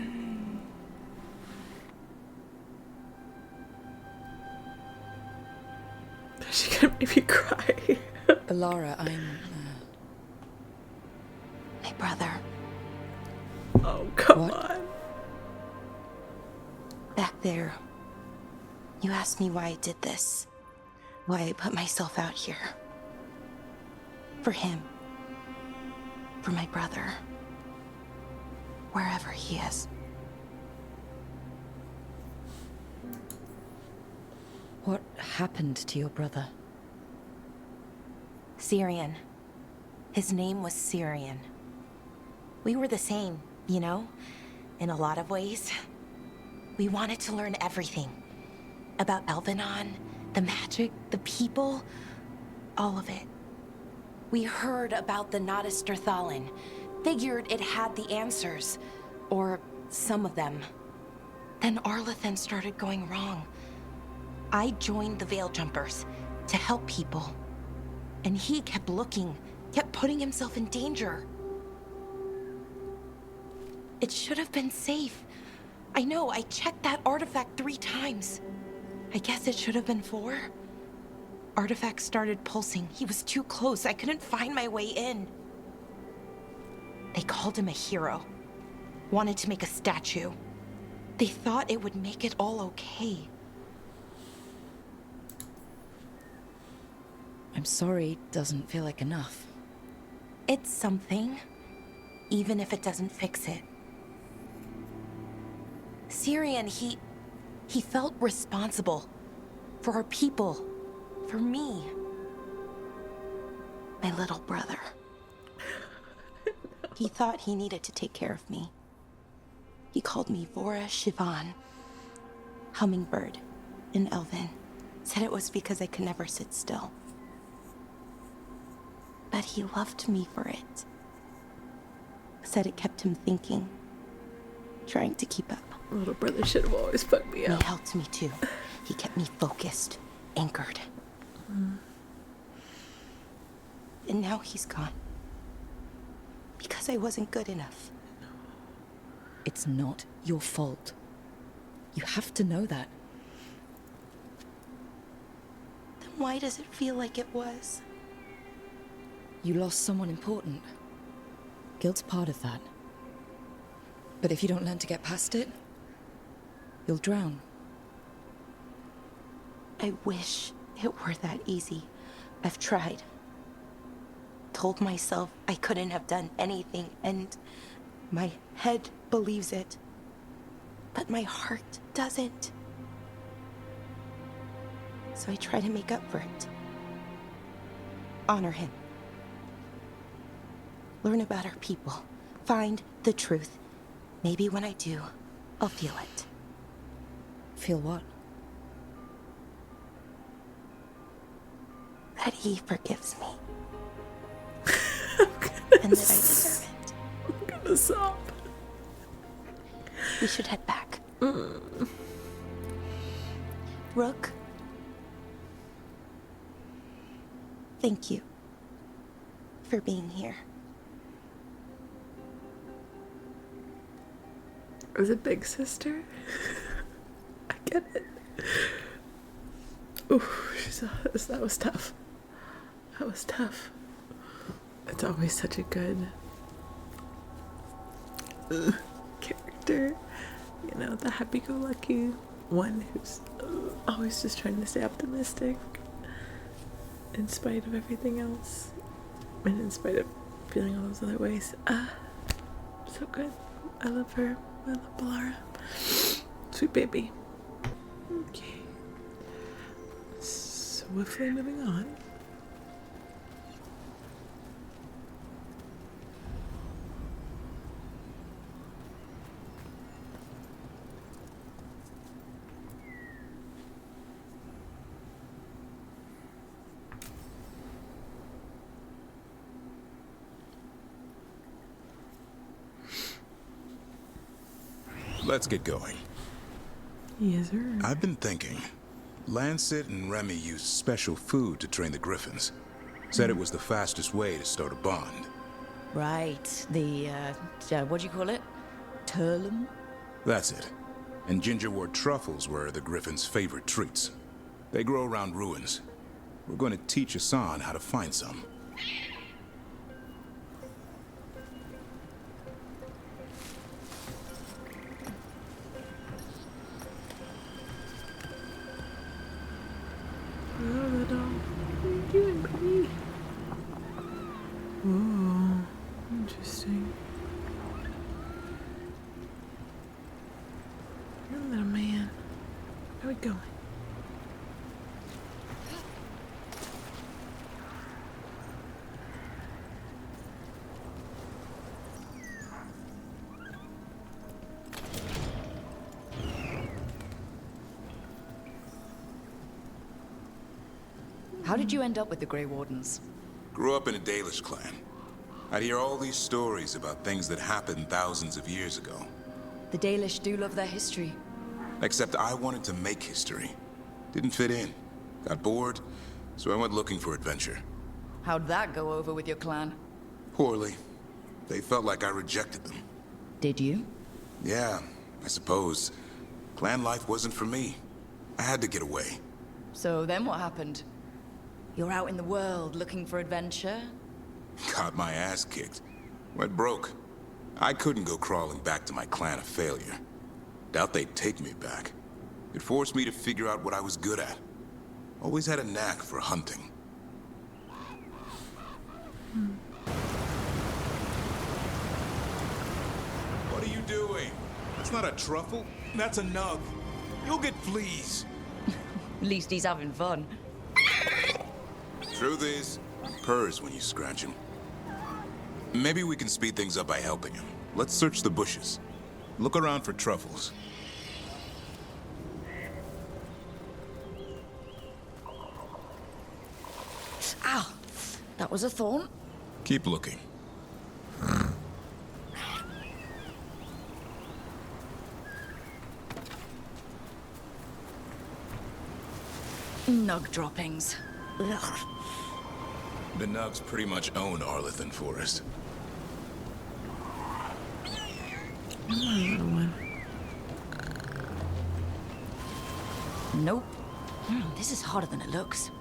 S2: She gonna make me cry.
S3: Bellara, I'm...
S15: My brother.
S2: Oh, come on.
S15: Back there, you asked me why I did this. Why I put myself out here. For him. For my brother. Wherever he is.
S3: What happened to your brother?
S15: Syrian. His name was Syrian. We were the same, you know? In a lot of ways. We wanted to learn everything. About Elvenon, the magic, the people, all of it. We heard about the Notisterthalin, figured it had the answers, or some of them. Then Arlathan started going wrong. I joined the Veil Jumpers to help people. And he kept looking, kept putting himself in danger. It should have been safe. I know, I checked that artifact 3 times. I guess it should have been 4. Artifact started pulsing. He was too close. I couldn't find my way in. They called him a hero. Wanted to make a statue. They thought it would make it all okay.
S3: I'm sorry, doesn't feel like enough.
S15: It's something, even if it doesn't fix it. Syrian, he felt responsible for our people, for me. My little brother. He thought he needed to take care of me. He called me Vora Shivan, hummingbird in Elven. Said it was because I could never sit still. But he loved me for it. Said it kept him thinking, trying to keep up.
S2: Little brother should have always put me up.
S15: He helped me too. He kept me focused, anchored. And now he's gone. Because I wasn't good enough.
S3: It's not your fault. You have to know that.
S15: Then why does it feel like it was?
S3: You lost someone important. Guilt's part of that. But if you don't learn to get past it, you'll drown.
S15: I wish it were that easy. I've tried. Told myself I couldn't have done anything, and my head believes it. But my heart doesn't. So I try to make up for it. Honor him. Learn about our people. Find the truth. Maybe when I do, I'll feel it.
S3: Feel what?
S15: That he forgives me. And that I deserve it.
S2: I'm gonna sob.
S15: We should head back. Rook. Thank you for being here.
S2: As a big sister? I get it. Ooh, that was tough. That was tough. It's always such a good character. You know, the happy-go-lucky one who's always just trying to stay optimistic in spite of everything else. And in spite of feeling all those other ways. So good. I love her. I love Balara. Sweet baby. Okay. Swiftly moving on.
S4: Let's get going.
S2: Yes, sir.
S4: I've been thinking. Lancet and Remy used special food to train the griffins. Said it was the fastest way to start a bond.
S3: Right. The, what do you call it? Turlum?
S4: That's it. And gingerwort truffles were the griffins' favorite treats. They grow around ruins. We're going to teach Hassan how to find some.
S2: Oh, interesting. You're a little man. Where are we going?
S3: How did you end up with the Grey Wardens?
S4: Grew up in a Dalish clan. I'd hear all these stories about things that happened thousands of years ago.
S3: The Dalish do love their history.
S4: Except I wanted to make history. Didn't fit in. Got bored, so I went looking for adventure.
S3: How'd that go over with your clan?
S4: Poorly. They felt like I rejected them.
S3: Did you?
S4: Yeah, I suppose. Clan life wasn't for me. I had to get away.
S3: So then what happened? You're out in the world looking for adventure?
S4: Got my ass kicked. Went broke. I couldn't go crawling back to my clan of failure. Doubt they'd take me back. It forced me to figure out what I was good at. Always had a knack for hunting. What are you doing? That's not a truffle. That's a nug. You'll get fleas.
S3: At least he's having fun.
S4: Truth is, he purrs when you scratch him. Maybe we can speed things up by helping him. Let's search the bushes. Look around for truffles.
S3: Ow! That was a thorn.
S4: Keep looking.
S3: Nug droppings. Ugh.
S4: The Nugs pretty much own Arlethan Forest.
S3: Nope. This is harder than it looks.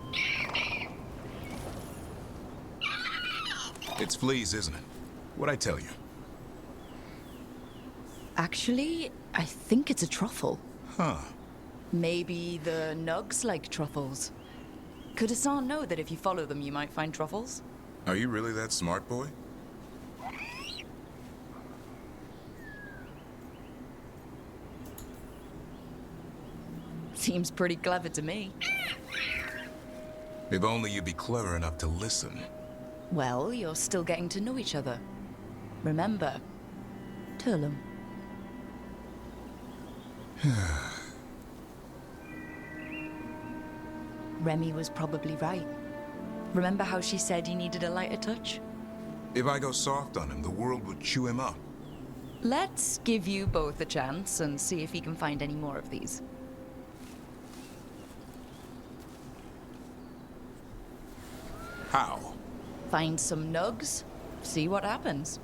S4: It's fleas, isn't it? What'd I tell you?
S3: Actually, I think it's a truffle.
S4: Huh.
S3: Maybe the nugs like truffles. Could Hassan know that if you follow them, you might find truffles?
S4: Are you really that smart, boy?
S3: Seems pretty clever to me.
S4: If only you'd be clever enough to listen.
S3: Well, you're still getting to know each other. Remember, Turlum. Remy was probably right. Remember how she said he needed a lighter touch?
S4: If I go soft on him, the world would chew him up.
S3: Let's give you both a chance and see if he can find any more of these.
S4: How?
S3: Find some nugs, see what happens.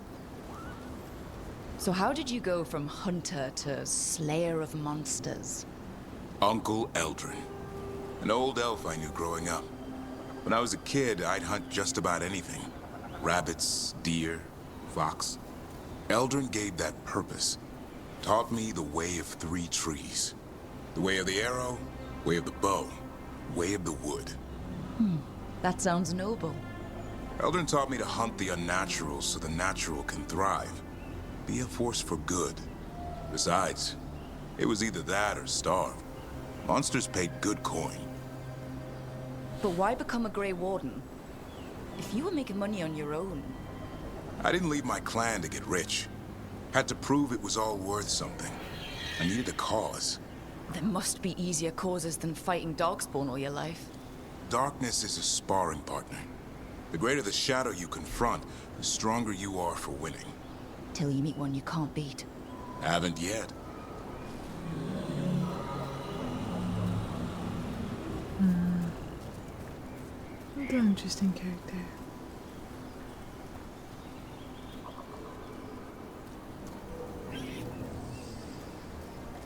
S3: So how did you go from hunter to slayer of monsters?
S4: Uncle Eldrin. An old elf I knew growing up. When I was a kid, I'd hunt just about anything. Rabbits, deer, fox. Eldrin gave that purpose. Taught me the way of 3 trees. The way of the arrow, way of the bow, way of the wood.
S3: That sounds noble.
S4: Eldrin taught me to hunt the unnatural so the natural can thrive. Be a force for good. Besides, it was either that or starve. Monsters paid good coin.
S3: But why become a Grey Warden? If you were making money on your own...
S4: I didn't leave my clan to get rich. Had to prove it was all worth something. I needed a cause.
S3: There must be easier causes than fighting Darkspawn all your life.
S4: Darkness is a sparring partner. The greater the shadow you confront, the stronger you are for winning.
S3: Till you meet one you can't beat.
S4: Haven't yet.
S2: What an interesting character.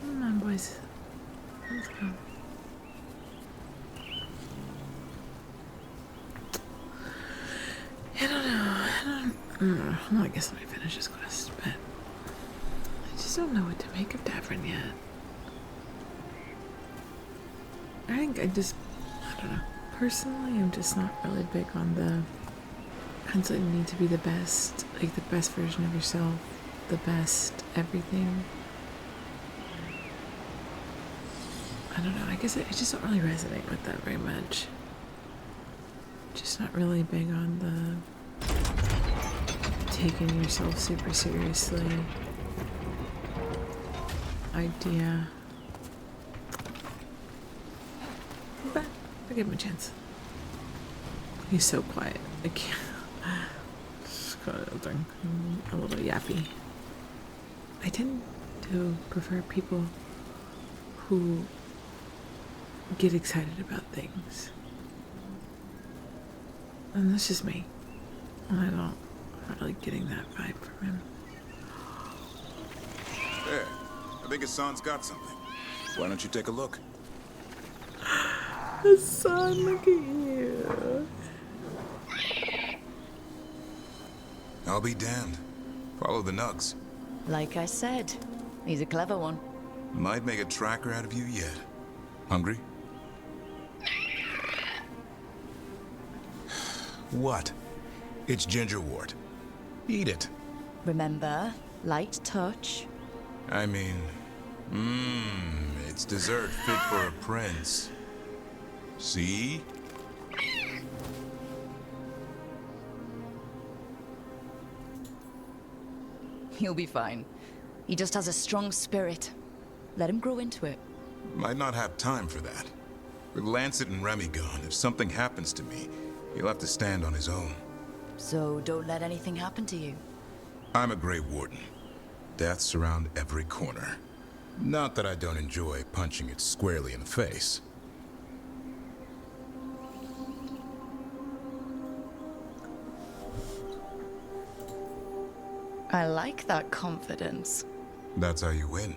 S2: Come on, boys. Let's go. I don't know. Well, I guess I finish this quest, but I just don't know what to make of Davrin yet. I think I don't know. Personally, I'm just not really big on the constantly need to be the best, like the best version of yourself, the best everything. I don't know, I guess I just don't really resonate with that very much. Just not really big on the taking yourself super seriously idea. But I'll give him a chance. He's so quiet. I can't. Just got a little yappy. I tend to prefer people who get excited about things. And that's just me. I'm not really getting that vibe from him.
S4: There. I think Hassan's got something. Why don't you take a look?
S2: Hassan, look at you.
S4: I'll be damned. Follow the nugs.
S3: Like I said, he's a clever one.
S4: Might make a tracker out of you yet. Hungry? What? It's gingerwort. Eat it.
S3: Remember, light touch.
S4: I mean, it's dessert fit for a prince. See?
S3: He'll be fine. He just has a strong spirit. Let him grow into it.
S4: Might not have time for that. With Lancet and Remy gone, if something happens to me, he'll have to stand on his own.
S3: So don't let anything happen to you.
S4: I'm a Grey Warden. Death's around every corner. Not that I don't enjoy punching it squarely in the face.
S3: I like that confidence.
S4: That's how you win.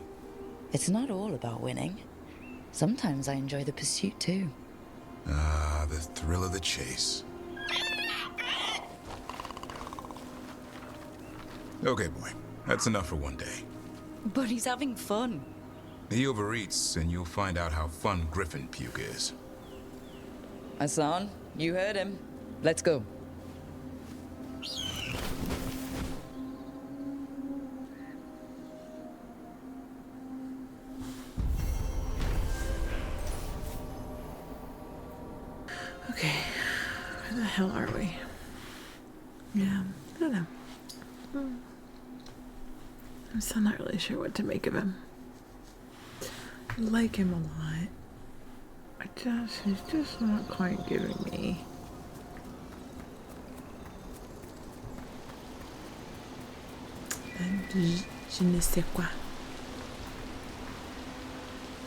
S3: It's not all about winning. Sometimes I enjoy the pursuit too.
S4: Ah, the thrill of the chase. Okay, boy. That's enough for one day.
S3: But he's having fun.
S4: He overeats, and you'll find out how fun Griffin puke is.
S3: Hassan, you heard him. Let's go.
S2: Okay, where the hell are we? Yeah, I don't know. I'm still not really sure what to make of him. I like him a lot. He's just not quite giving me. Je ne sais quoi.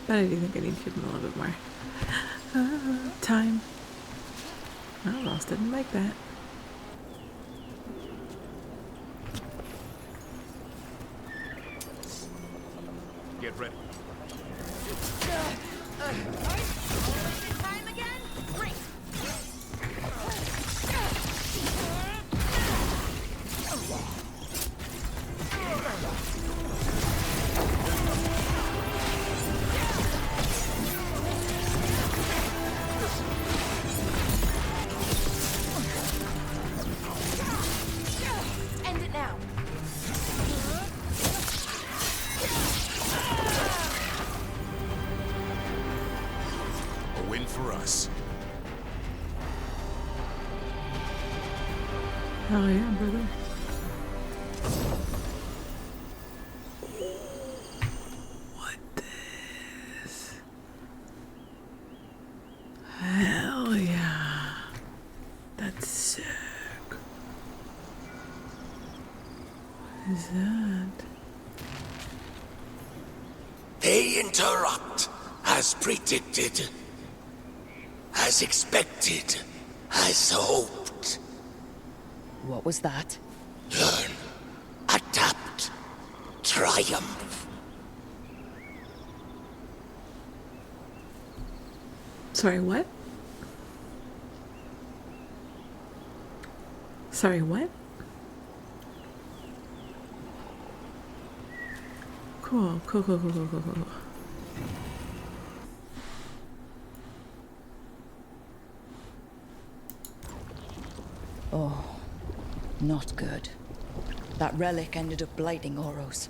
S2: But I do think I need to give him a little bit more time. Oh, Ross didn't like that.
S4: Get ready.
S15: Time again? Great. End it now.
S4: A win for us.
S2: Hell yeah, brother. What this? Hell yeah. That's sick. What is that?
S18: They interrupt, as predicted, as expected, as hoped.
S3: What was that?
S18: Learn, adapt, triumph.
S2: Sorry, what? Sorry, what? Cool.
S3: Oh, not good. That relic ended up blighting Oros.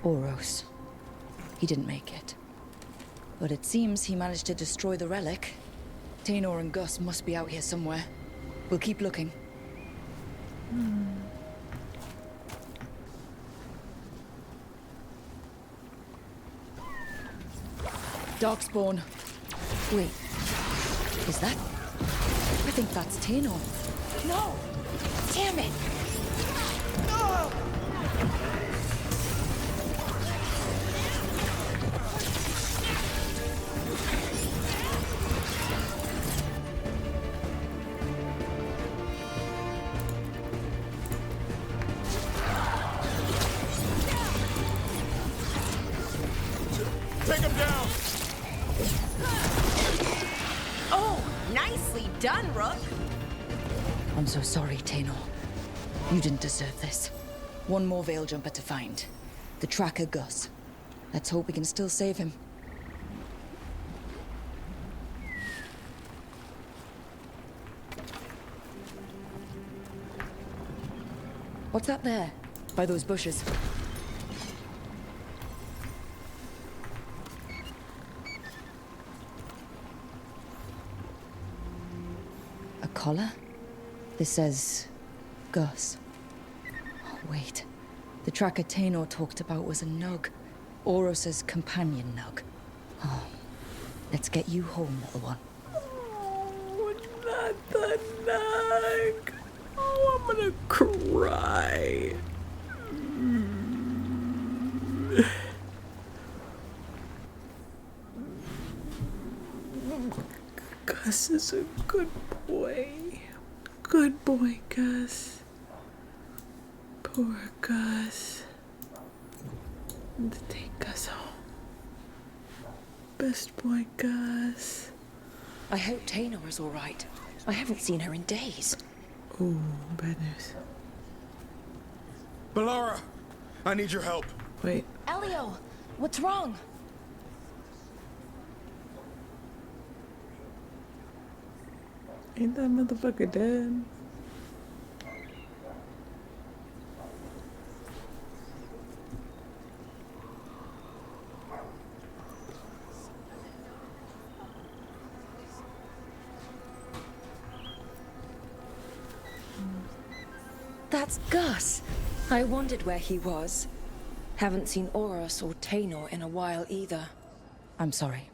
S3: Oros. He didn't make it. But it seems he managed to destroy the relic. Tainor and Gus must be out here somewhere. We'll keep looking. Darkspawn. Wait. Is that? I think that's Tainor.
S15: No! Damn it! No!
S4: Take him down!
S15: Oh, nicely done, Rook.
S3: I'm so sorry, Tainor. You didn't deserve this. One more Veil Jumper to find. The tracker Gus. Let's hope we can still save him. What's that there? By those bushes. A collar? This says... Gus. Oh, wait. The tracker Tainor talked about was a nug. Oros's companion nug. Oh. Let's get you home, little one.
S2: Oh, not the nug. Oh, I'm gonna cry. Gus is a good boy. Good boy, Gus. Poor Gus. And to take Gus home. Best boy, Gus.
S6: I hope Taynor is all right. I haven't seen her in days.
S2: Oh, bad news.
S19: Bellara, I need your help.
S2: Wait.
S15: Elio, what's wrong?
S2: Ain't that motherfucker dead?
S6: That's Gus. I wondered where he was. Haven't seen Oros or Taynor in a while either.
S3: I'm sorry.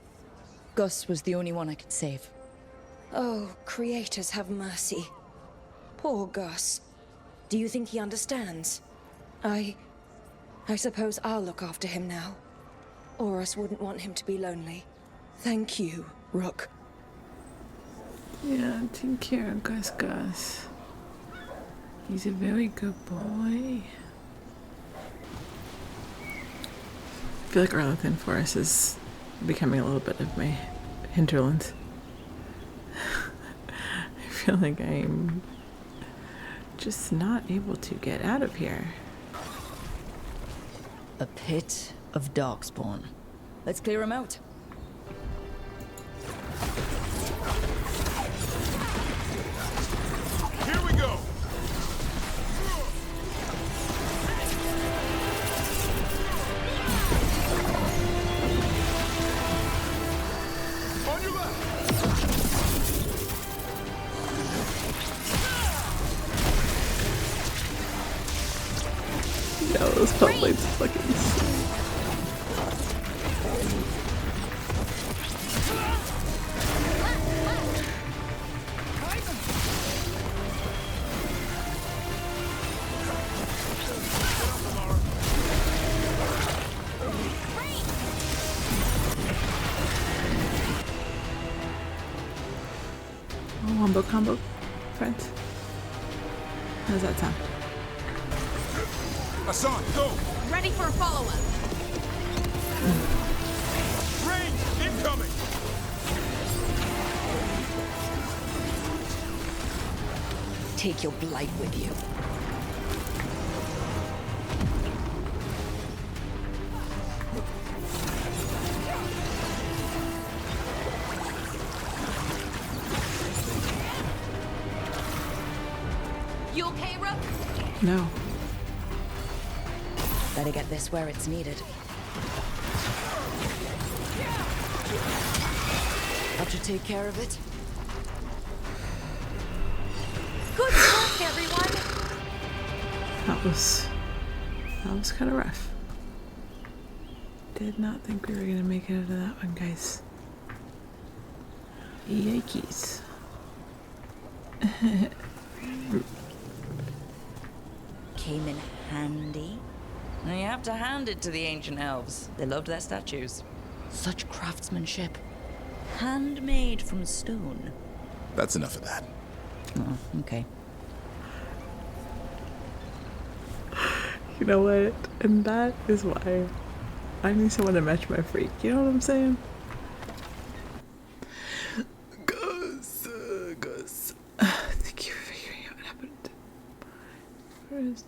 S3: Gus was the only one I could save.
S6: Oh, creators have mercy. Poor Gus. Do you think he understands? I suppose I'll look after him now. Oros wouldn't want him to be lonely. Thank you, Rook.
S2: Yeah, take care of Gus. He's a very good boy. I feel like Arlington Forest is becoming a little bit of my hinterland. I feel like I'm just not able to get out of here.
S3: A pit of darkspawn. Let's clear him out.
S19: Here we go. On your left.
S2: Yo, those Hellblades fucking sick. Wombo combo, friends. How's that sound?
S4: Hassan, go!
S15: Ready for a follow-up.
S19: Range incoming.
S3: Take your blight with you.
S15: You okay, Rook?
S2: No.
S6: Better get this where it's needed.
S3: That should take care of it.
S15: Good work, everyone!
S2: That was kind of rough. Did not think we were gonna make it out of that one, guys. Yikes.
S3: Came in handy. You have to hand it to the ancient elves. They loved their statues. Such craftsmanship. Handmade from stone.
S4: That's enough of that.
S3: Oh, okay.
S2: You know what? And that is why I need someone to match my freak. You know what I'm saying? Gus. Thank you for figuring out what happened. Where's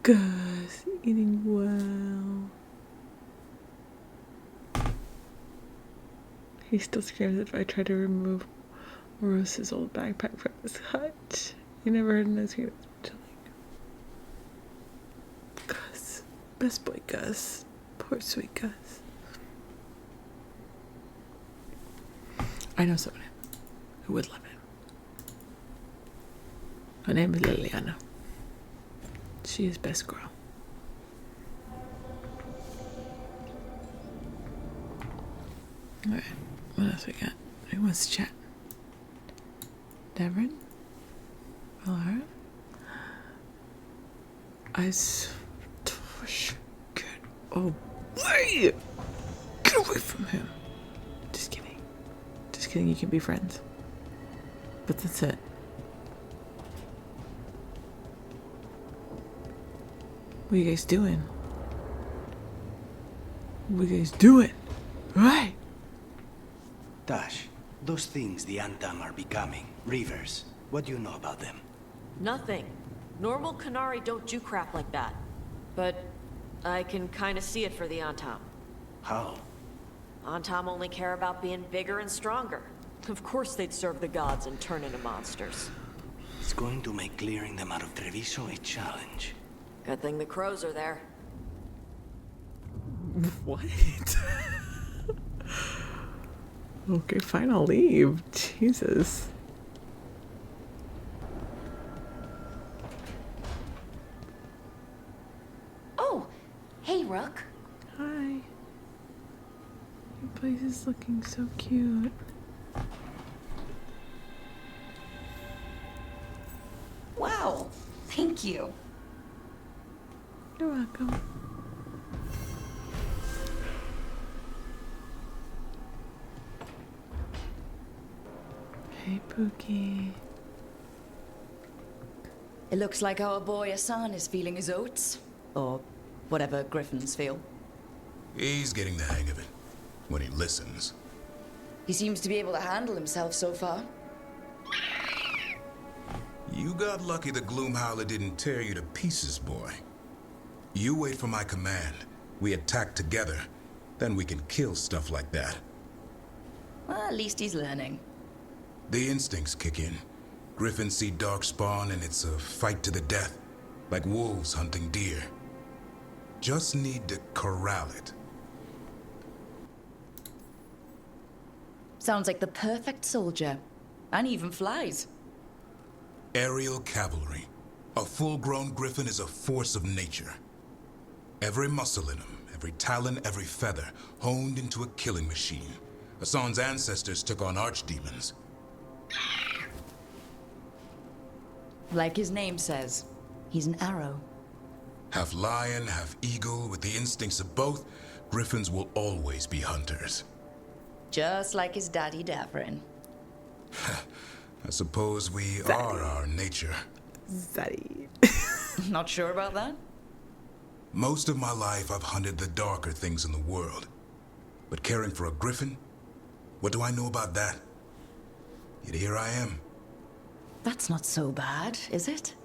S2: Gus? Eating well. He still screams if I try to remove Oros's old backpack from his hut. You never heard him scream. Gus. Best boy Gus. Poor sweet Gus. I know someone who would love him. Her name is Liliana. She is best girl. Alright, what else we got? Who wants to chat? Devin? Bellara? Get away! Get away from him! Just kidding. Just kidding, you can be friends. But that's it. What are you guys doing? What are you guys doing? Right!
S5: Dash, Those things the Antam are becoming, Reavers, what do you know about them?
S1: Nothing. Normal Qunari don't do crap like that. But I can kind of see it for the Antam.
S5: How?
S1: Antam only care about being bigger and stronger. Of course they'd serve the gods and turn into monsters.
S5: It's going to make clearing them out of Treviso a challenge.
S1: Good thing the crows are there.
S2: What? Okay, fine, I'll leave. Jesus.
S15: Oh, hey, Rook.
S2: Hi. Your place is looking so cute.
S3: Wow, thank you.
S2: You're welcome. Hey, Pookie.
S3: It looks like our boy Hassan is feeling his oats. Or whatever griffins feel.
S4: He's getting the hang of it. When he listens.
S3: He seems to be able to handle himself so far.
S4: You got lucky the Gloomhowler didn't tear you to pieces, boy. You wait for my command. We attack together. Then we can kill stuff like that.
S3: Well, at least he's learning.
S4: The instincts kick in. Griffins see darkspawn and it's a fight to the death. Like wolves hunting deer. Just need to corral it.
S3: Sounds like the perfect soldier. And even flies.
S4: Aerial cavalry. A full-grown griffin is a force of nature. Every muscle in him, every talon, every feather, honed into a killing machine. Hassan's ancestors took on archdemons.
S3: Like his name says, he's an arrow.
S4: Half lion, half eagle, with the instincts of both, griffins will always be hunters.
S3: Just like his daddy Davrin.
S4: I suppose we are our nature.
S2: Zaddy.
S3: Not sure about that?
S4: Most of my life I've hunted the darker things in the world. But caring for a griffin? What do I know about that? Yet here I am.
S3: That's not so bad, is it?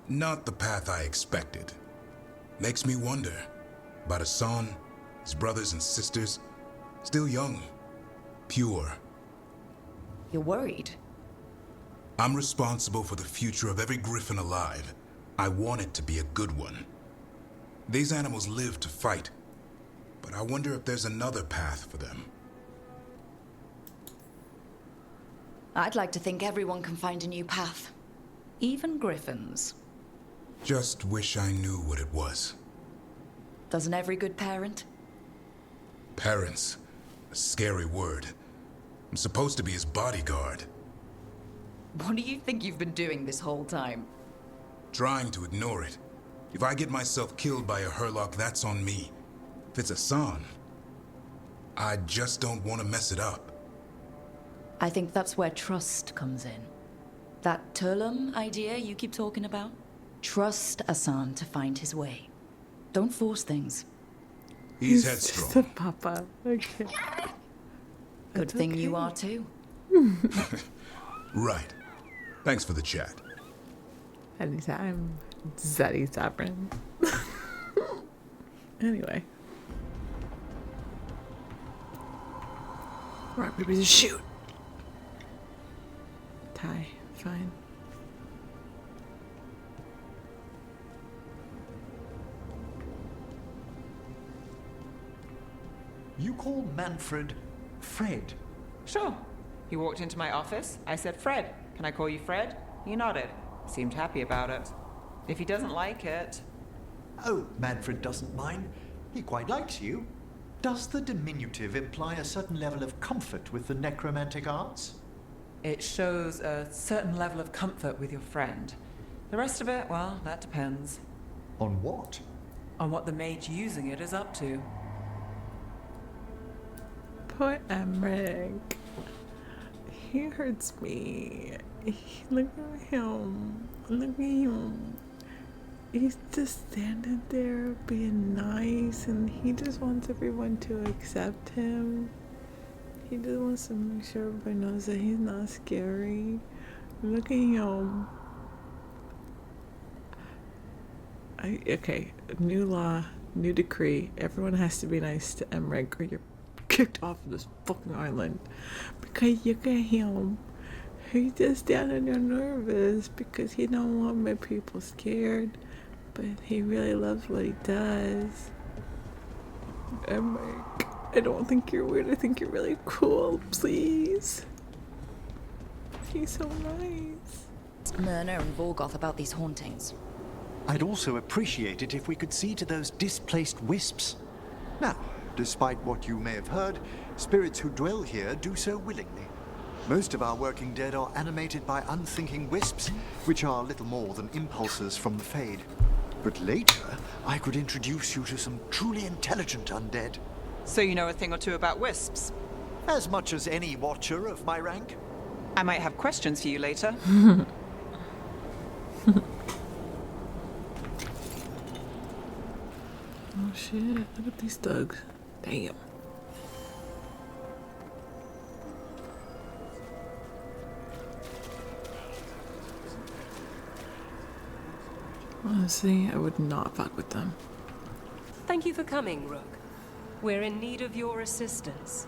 S4: Not the path I expected. Makes me wonder about Hassan, his brothers and sisters, still young, pure.
S3: You're worried?
S4: I'm responsible for the future of every griffin alive. I want it to be a good one. These animals live to fight, but I wonder if there's another path for them.
S3: I'd like to think everyone can find a new path. Even griffins.
S4: Just wish I knew what it was.
S3: Doesn't every good parent?
S4: Parents. A scary word. I'm supposed to be his bodyguard.
S3: What do you think you've been doing this whole time?
S4: Trying to ignore it. If I get myself killed by a Hurlock, that's on me. If it's Hassan, I just don't want to mess it up.
S3: I think that's where trust comes in. That Turlum idea you keep talking about? Trust Hassan to find his way. Don't force things.
S4: He's headstrong.
S2: Just a papa. Okay.
S3: Good
S2: That's
S3: thing
S2: okay.
S3: you are too.
S4: Right. Thanks for the chat.
S2: Anytime. Zaddy Zabrin. Anyway. Right, everybody just shoot. Tie. Fine.
S16: You call Manfred Fred?
S7: Sure. He walked into my office. I said, Fred, can I call you Fred? He nodded. Seemed happy about it. If he doesn't like it...
S16: Oh, Manfred doesn't mind. He quite likes you. Does the diminutive imply a certain level of comfort with the necromantic arts?
S7: It shows a certain level of comfort with your friend. The rest of it, well, that depends.
S16: On what?
S7: On what the mage using it is up to.
S2: Poor Emmerich. He hurts me. Look at him. Look at him. He's just standing there being nice and he just wants everyone to accept him. He just wants to make sure everybody knows that he's not scary. Look at him. Okay, new law, new decree. Everyone has to be nice to Emmerich or you're kicked off of this fucking island. Because look at him. He's just down and nervous because he don't want my people scared. But he really loves what he does. Emmerich, I don't think you're weird. I think you're really cool. Please. He's so nice.
S3: Myrna and Veilguard about these hauntings.
S16: I'd also appreciate it if we could see to those displaced wisps. Now, despite what you may have heard, spirits who dwell here do so willingly. Most of our working dead are animated by unthinking wisps, which are little more than impulses from the Fade. But later, I could introduce you to some truly intelligent undead.
S7: So you know a thing or two about wisps?
S16: As much as any watcher of my rank.
S7: I might have questions for you later.
S2: Oh shit, look at these thugs. Damn. Honestly, I would not fuck with them.
S20: Thank you for coming, Rook. We're in need of your assistance.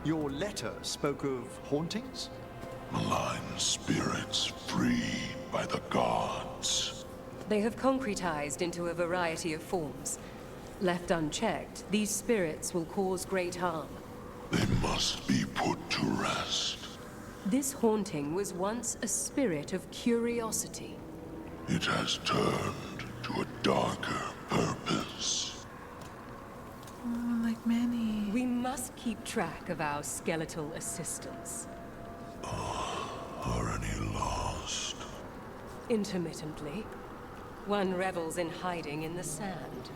S16: Your letter spoke of hauntings?
S18: Malign spirits freed by the gods.
S20: They have concretized into a variety of forms. Left unchecked, these spirits will cause great harm.
S18: They must be put to rest.
S20: This haunting was once a spirit of curiosity.
S18: It has turned to a darker purpose.
S2: Oh, like many.
S20: We must keep track of our skeletal assistants.
S18: Are any lost?
S20: Intermittently. One revels in hiding in the sand.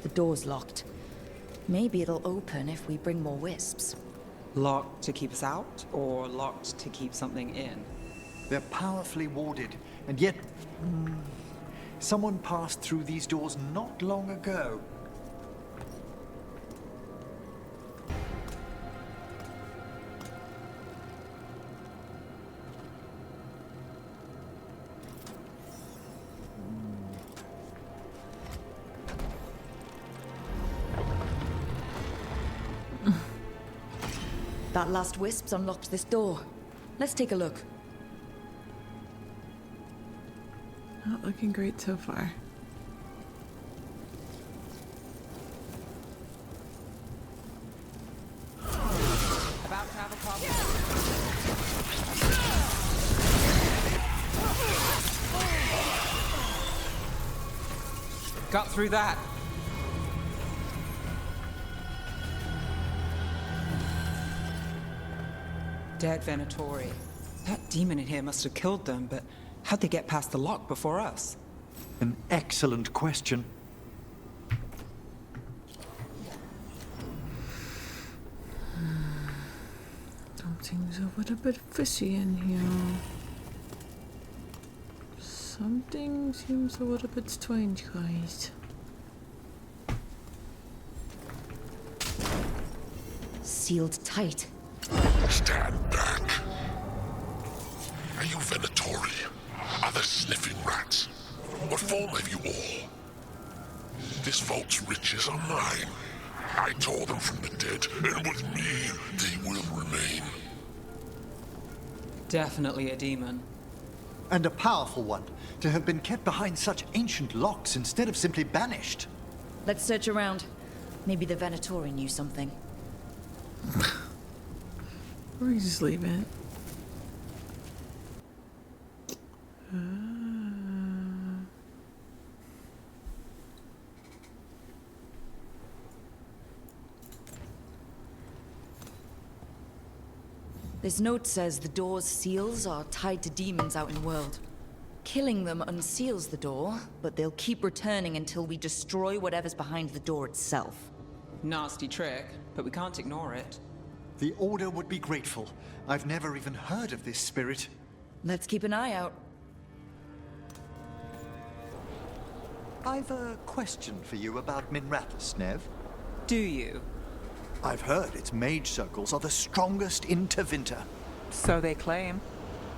S3: The door's locked. Maybe it'll open if we bring more wisps.
S7: Locked to keep us out, or locked to keep something in?
S16: They're powerfully warded, and yet... someone passed through these doors not long ago.
S3: That last wisp's unlocked this door. Let's take a look.
S2: Not looking great so far.
S7: About to have a problem. Got through that. Dead Venatori. That demon in here must have killed them, but how'd they get past the lock before us?
S16: An excellent question.
S2: Something's a little bit fishy in here. Something seems a little bit strange, guys.
S3: Sealed tight.
S18: Stand back. Are you Venatori? Are there sniffing rats? What form have you all? This vault's riches are mine. I tore them from the dead, and with me, they will remain.
S7: Definitely a demon.
S16: And a powerful one, to have been kept behind such ancient locks instead of simply banished.
S3: Let's search around. Maybe the Venatori knew something.
S2: Or we just leave it.
S3: This note says the door's seals are tied to demons out in the world. Killing them unseals the door, but they'll keep returning until we destroy whatever's behind the door itself.
S7: Nasty trick, but we can't ignore it.
S16: The Order would be grateful. I've never even heard of this spirit.
S3: Let's keep an eye out.
S16: I've a question for you about Minrathous, Nev.
S7: Do you?
S16: I've heard its mage circles are the strongest in Tevinter.
S7: So they claim.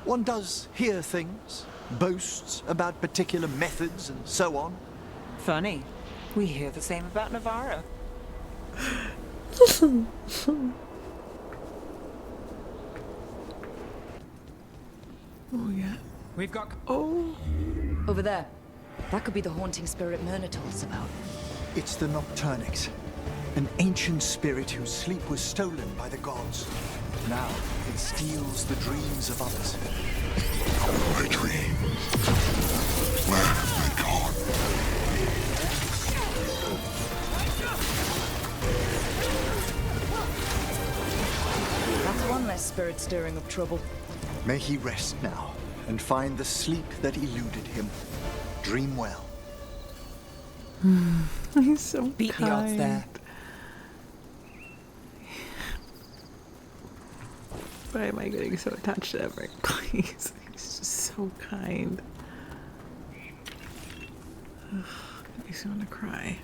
S16: One does hear things, boasts about particular methods and so on.
S7: Funny. We hear the same about Navarro.
S2: Oh, yeah.
S7: We've got...
S2: Oh.
S3: Over there. That could be the haunting spirit Myrna told us about.
S16: It's the Nocturnix, an ancient spirit whose sleep was stolen by the gods. Now it steals the dreams of others.
S18: My dreams. Where have they gone?
S3: That's one less spirit stirring up trouble.
S16: May he rest now and find the sleep that eluded him. Dream well.
S2: He's so
S7: Beat
S2: kind.
S7: the odds there.
S2: Why am I getting so attached to Everett? Please. He's just so kind. Ugh, makes me want to cry.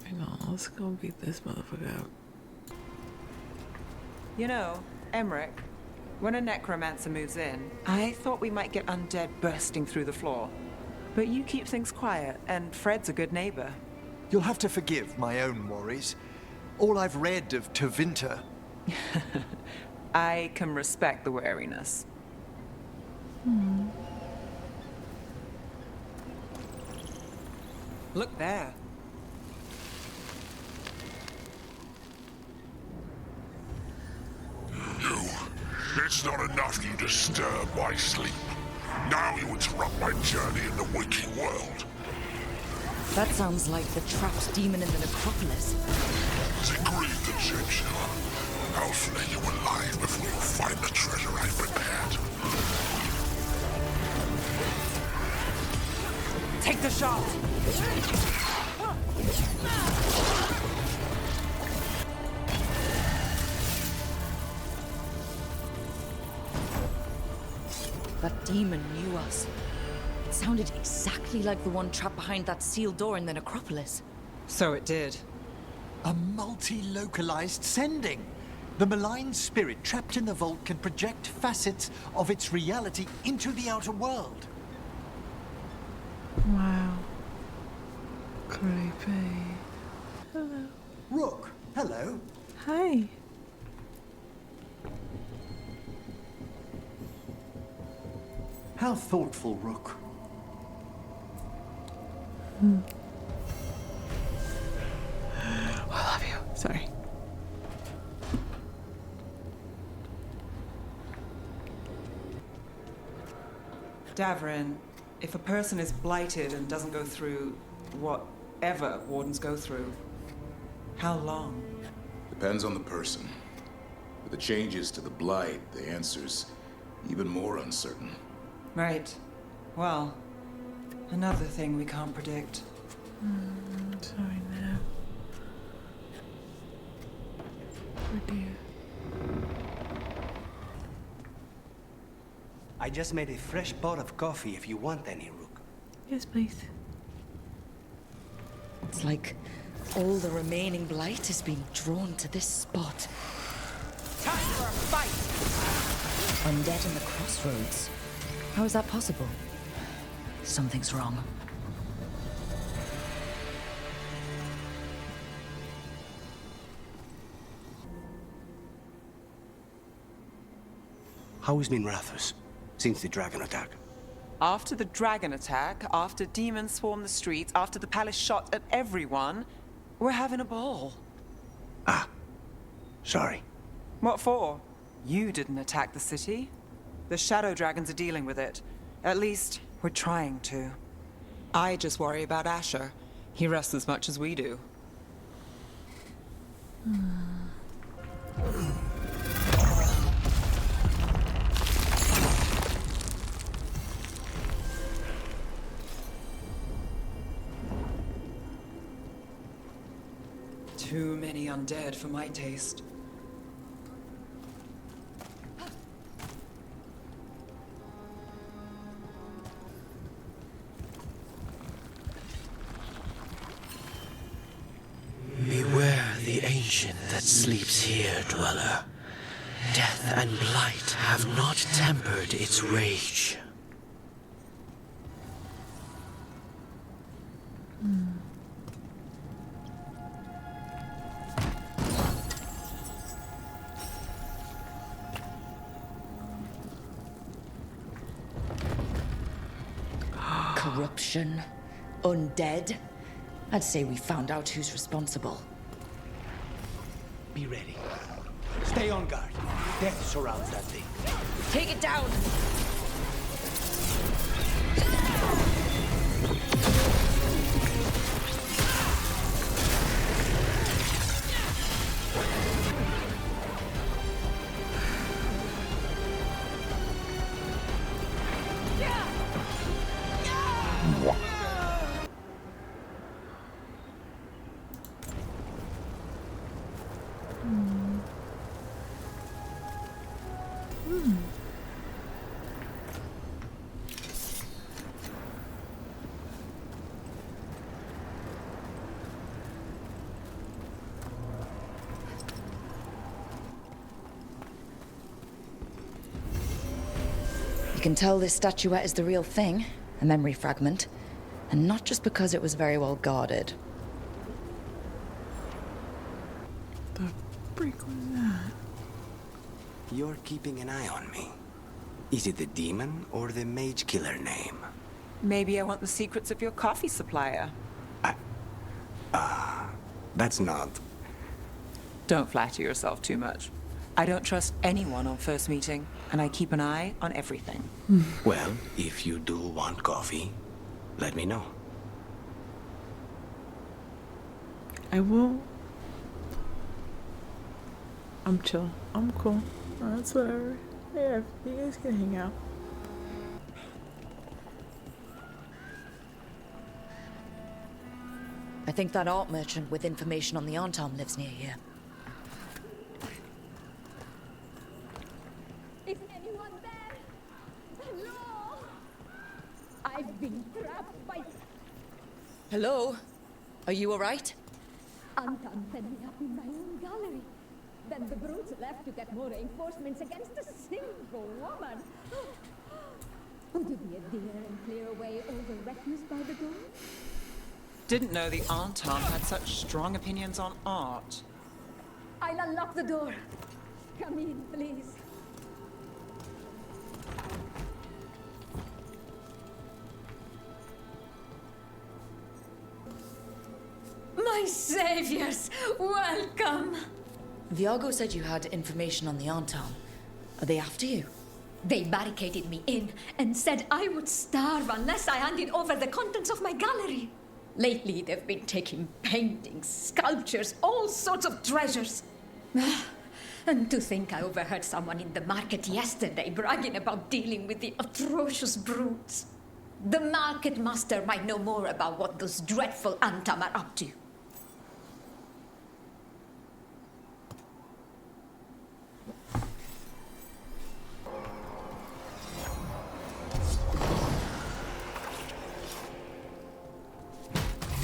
S2: Hang on, let's go beat this motherfucker up.
S7: You know, Emmerich, when a necromancer moves in, I thought we might get undead bursting through the floor. But you keep things quiet, and Fred's a good neighbor.
S16: You'll have to forgive my own worries. All I've read of Tevinter...
S7: I can respect the wariness. Look there.
S18: It's not enough you disturb my sleep. Now you interrupt my journey in the waking world.
S3: That sounds like the trapped demon in the necropolis.
S18: Has it grieved the gypsy? I'll flay you alive before you find the treasure I've prepared.
S7: Take the shot!
S3: That demon knew us. It sounded exactly like the one trapped behind that sealed door in the necropolis.
S7: So it did.
S16: A multi-localized sending. The malign spirit trapped in the vault can project facets of its reality into the outer world.
S2: Wow. Creepy. Hello.
S16: Rook, hello.
S2: Hi.
S16: How thoughtful, Rook.
S2: I love you. Sorry.
S7: Davrin, if a person is blighted and doesn't go through whatever wardens go through, how long?
S4: Depends on the person. With the changes to the blight, the answer's even more uncertain.
S7: Right. Well, another thing we can't predict.
S2: Sorry now. Oh dear.
S5: I just made a fresh pot of coffee if you want any, Rook.
S2: Yes, please.
S3: It's like all the remaining blight is being drawn to this spot.
S7: Time for a fight!
S3: Undead in the crossroads. How is that possible? Something's wrong.
S5: How has been Rathus since the dragon attack?
S7: After the dragon attack, after demons swarmed the streets, after the palace shot at everyone, we're having a ball.
S5: Sorry.
S7: What for? You didn't attack the city. The shadow dragons are dealing with it. At least, we're trying to. I just worry about Asher. He rests as much as we do. Too many undead for my taste.
S5: Be
S21: legend that sleeps here, dweller. Death and blight have not tempered its rage.
S3: Corruption, undead. I'd say we found out who's responsible.
S5: Be ready. Stay on guard. Death surrounds that thing.
S3: Take it down! You can tell this statuette is the real thing, a memory fragment, and not just because it was very well guarded.
S2: The freak was that?
S5: You're keeping an eye on me. Is it the demon or the mage killer name?
S7: Maybe I want the secrets of your coffee supplier.
S5: That's not...
S7: Don't flatter yourself too much. I don't trust anyone on first meeting, and I keep an eye on everything.
S5: Well, if you do want coffee, let me know.
S2: I will. I'm chill. I'm cool. That's whatever. Yeah, you guys can hang out.
S3: I think that art merchant with information on the Arntom lives near here.
S11: Is anyone there? Hello? I've been trapped by...
S3: Hello? Are you alright?
S11: Anton set me up in my own gallery. Then the brutes left to get more reinforcements against a single woman. Would you be a dear and clear away all the refuse by the door?
S7: Didn't know the Arntom had such strong opinions on art.
S11: I'll unlock the door. Come in, please. My saviors, welcome!
S3: Viago said you had information on the Arntom. Are they after you?
S11: They barricaded me in and said I would starve unless I handed over the contents of my gallery. Lately, they've been taking paintings, sculptures, all sorts of treasures. And to think I overheard someone in the market yesterday bragging about dealing with the atrocious brutes. The market master might know more about what those dreadful Antam are up to.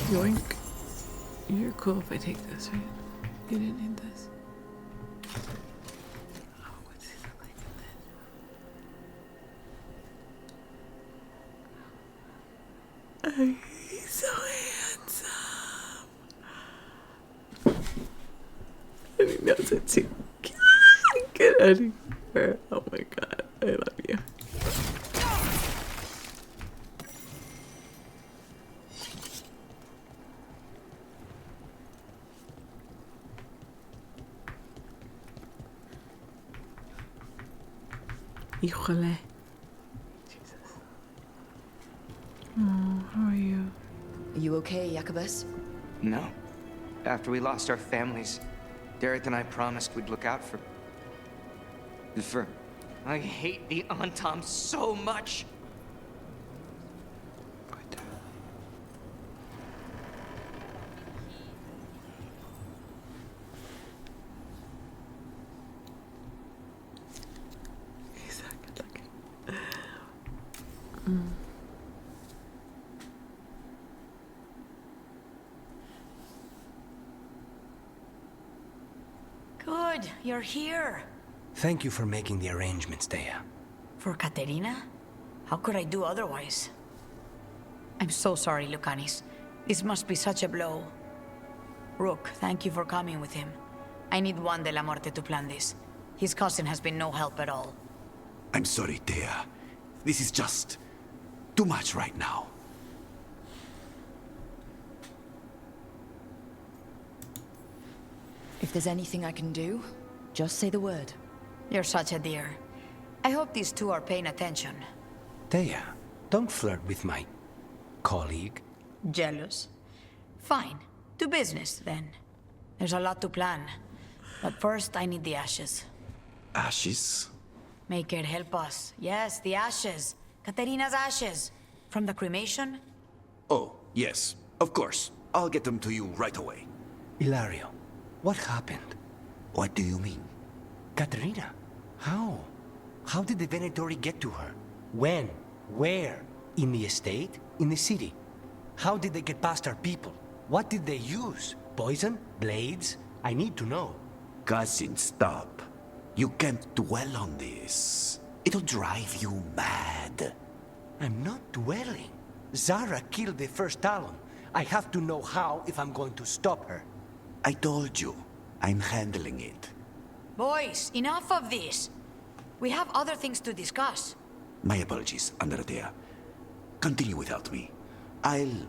S2: Yoink. You're cool if I take this, right? You didn't need this. Oh, what's he look like in this? Oh, he's so handsome. And he knows it too. Get out of here. Oh my god. I love you. Híjole. Jesus. Oh, how are you?
S3: Are you okay, Jacobus?
S5: No. After we lost our families, Derek and I promised we'd look out for... I hate the Antom so much!
S2: He's not good looking.
S9: you're here.
S5: Thank you for making the arrangements, Thea.
S9: For Katerina? How could I do otherwise? I'm so sorry, Lucanis. This must be such a blow. Rook, thank you for coming with him. I need Juan de la Muerte to plan this. His cousin has been no help at all.
S8: I'm sorry, Thea. This is just too much right now.
S3: If there's anything I can do, just say the word.
S9: You're such a dear. I hope these two are paying attention.
S5: Thea, don't flirt with my colleague.
S9: Jealous? Fine. To business, then. There's a lot to plan. But first, I need the ashes.
S8: Ashes?
S9: Make it help us. Yes, the ashes. Katerina's ashes. From the cremation?
S8: Oh, yes. Of course. I'll get them to you right away.
S5: Hilario, what happened?
S8: What do you mean?
S5: Katerina, how? How did the Venatori get to her? When? Where? In the estate? In the city? How did they get past our people? What did they use? Poison? Blades? I need to know.
S8: Cousin, stop. You can't dwell on this. It'll drive you mad.
S5: I'm not dwelling. Zara killed the first Talon. I have to know how if I'm going to stop her.
S8: I told you. I'm handling it.
S9: Boys, enough of this. We have other things to discuss.
S8: My apologies, Andrea. Continue without me. I'll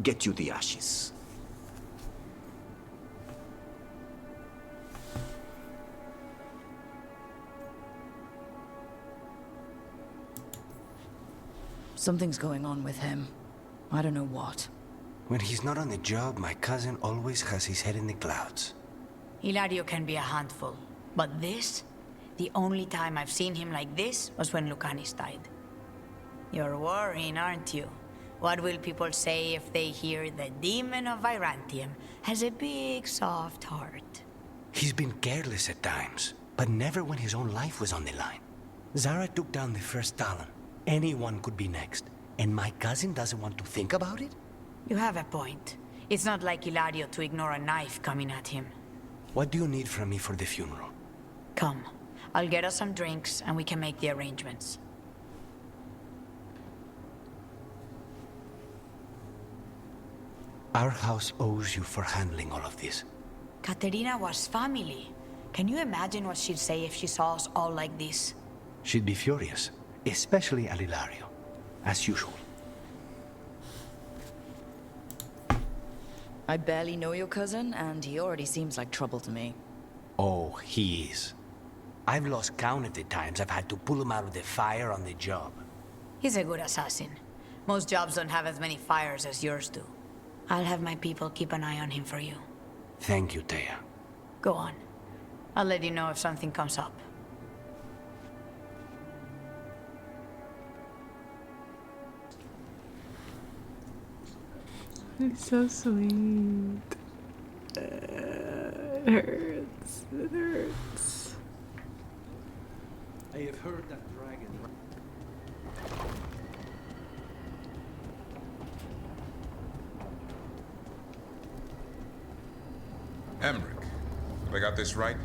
S8: get you the ashes.
S3: Something's going on with him. I don't know what.
S5: When he's not on the job, my cousin always has his head in the clouds.
S9: Hilario can be a handful. But this? The only time I've seen him like this was when Lucanis died. You're worrying, aren't you? What will people say if they hear the demon of Virantium has a big, soft heart?
S5: He's been careless at times, but never when his own life was on the line. Zara took down the first Talon. Anyone could be next. And my cousin doesn't want to think about it?
S9: You have a point. It's not like Hilario to ignore a knife coming at him.
S5: What do you need from me for the funeral?
S9: Come. I'll get us some drinks and we can make the arrangements.
S5: Our house owes you for handling all of this.
S9: Katerina was family. Can you imagine what she'd say if she saw us all like this?
S5: She'd be furious, especially at Hilario, as usual.
S3: I barely know your cousin, and he already seems like trouble to me.
S5: Oh, he is. I've lost count of the times I've had to pull him out of the fire on the job.
S9: He's a good assassin. Most jobs don't have as many fires as yours do. I'll have my people keep an eye on him for you.
S5: Thank you, Thea.
S9: Go on. I'll let you know if something comes up.
S2: He's so sweet. It hurts. It hurts.
S16: I have heard that dragon.
S4: Emmerich, have I got this right?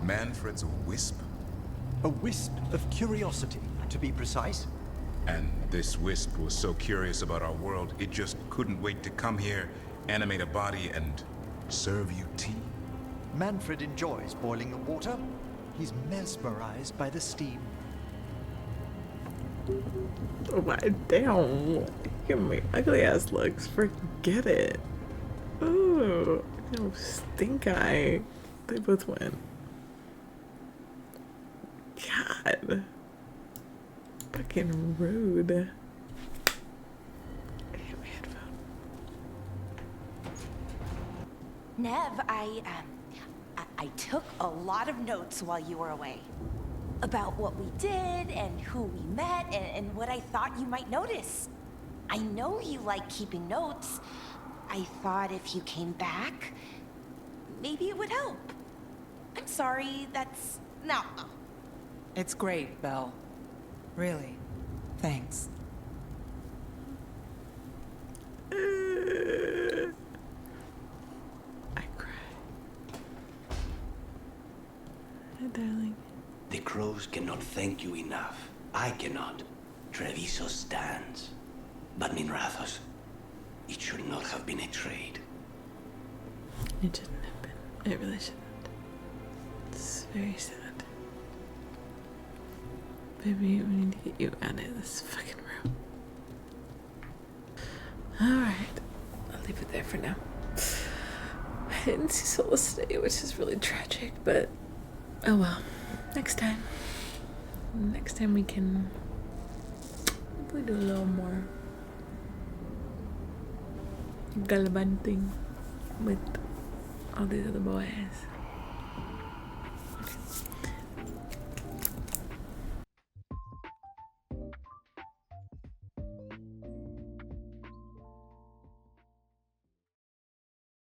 S4: Manfred's a wisp?
S16: A wisp of curiosity, to be precise.
S4: And this wisp was so curious about our world, it just couldn't wait to come here, animate a body, and serve you tea?
S16: Manfred enjoys boiling the water. He's mesmerized by the steam.
S2: Oh my damn. Give me ugly ass looks. Forget it. Ooh. No stink eye. They both went. God. Fucking rude. I hit my headphone.
S15: Nev, I took a lot of notes while you were away. About what we did, and who we met, and what I thought you might notice. I know you like keeping notes. I thought if you came back, maybe it would help. I'm sorry, that's... No.
S7: It's great, Belle. Really. Thanks.
S2: I cried.
S10: cannot thank you enough. I cannot. Treviso stands. But Minrathos, it should not have been a trade.
S2: It shouldn't have been. It really shouldn't. It's very sad. Baby, we need to get you out of this fucking room. Alright. I'll leave it there for now. I didn't see Solus today, which is really tragic, but oh well. Next time. Next time we can hopefully do a little more gallivanting with all these other boys.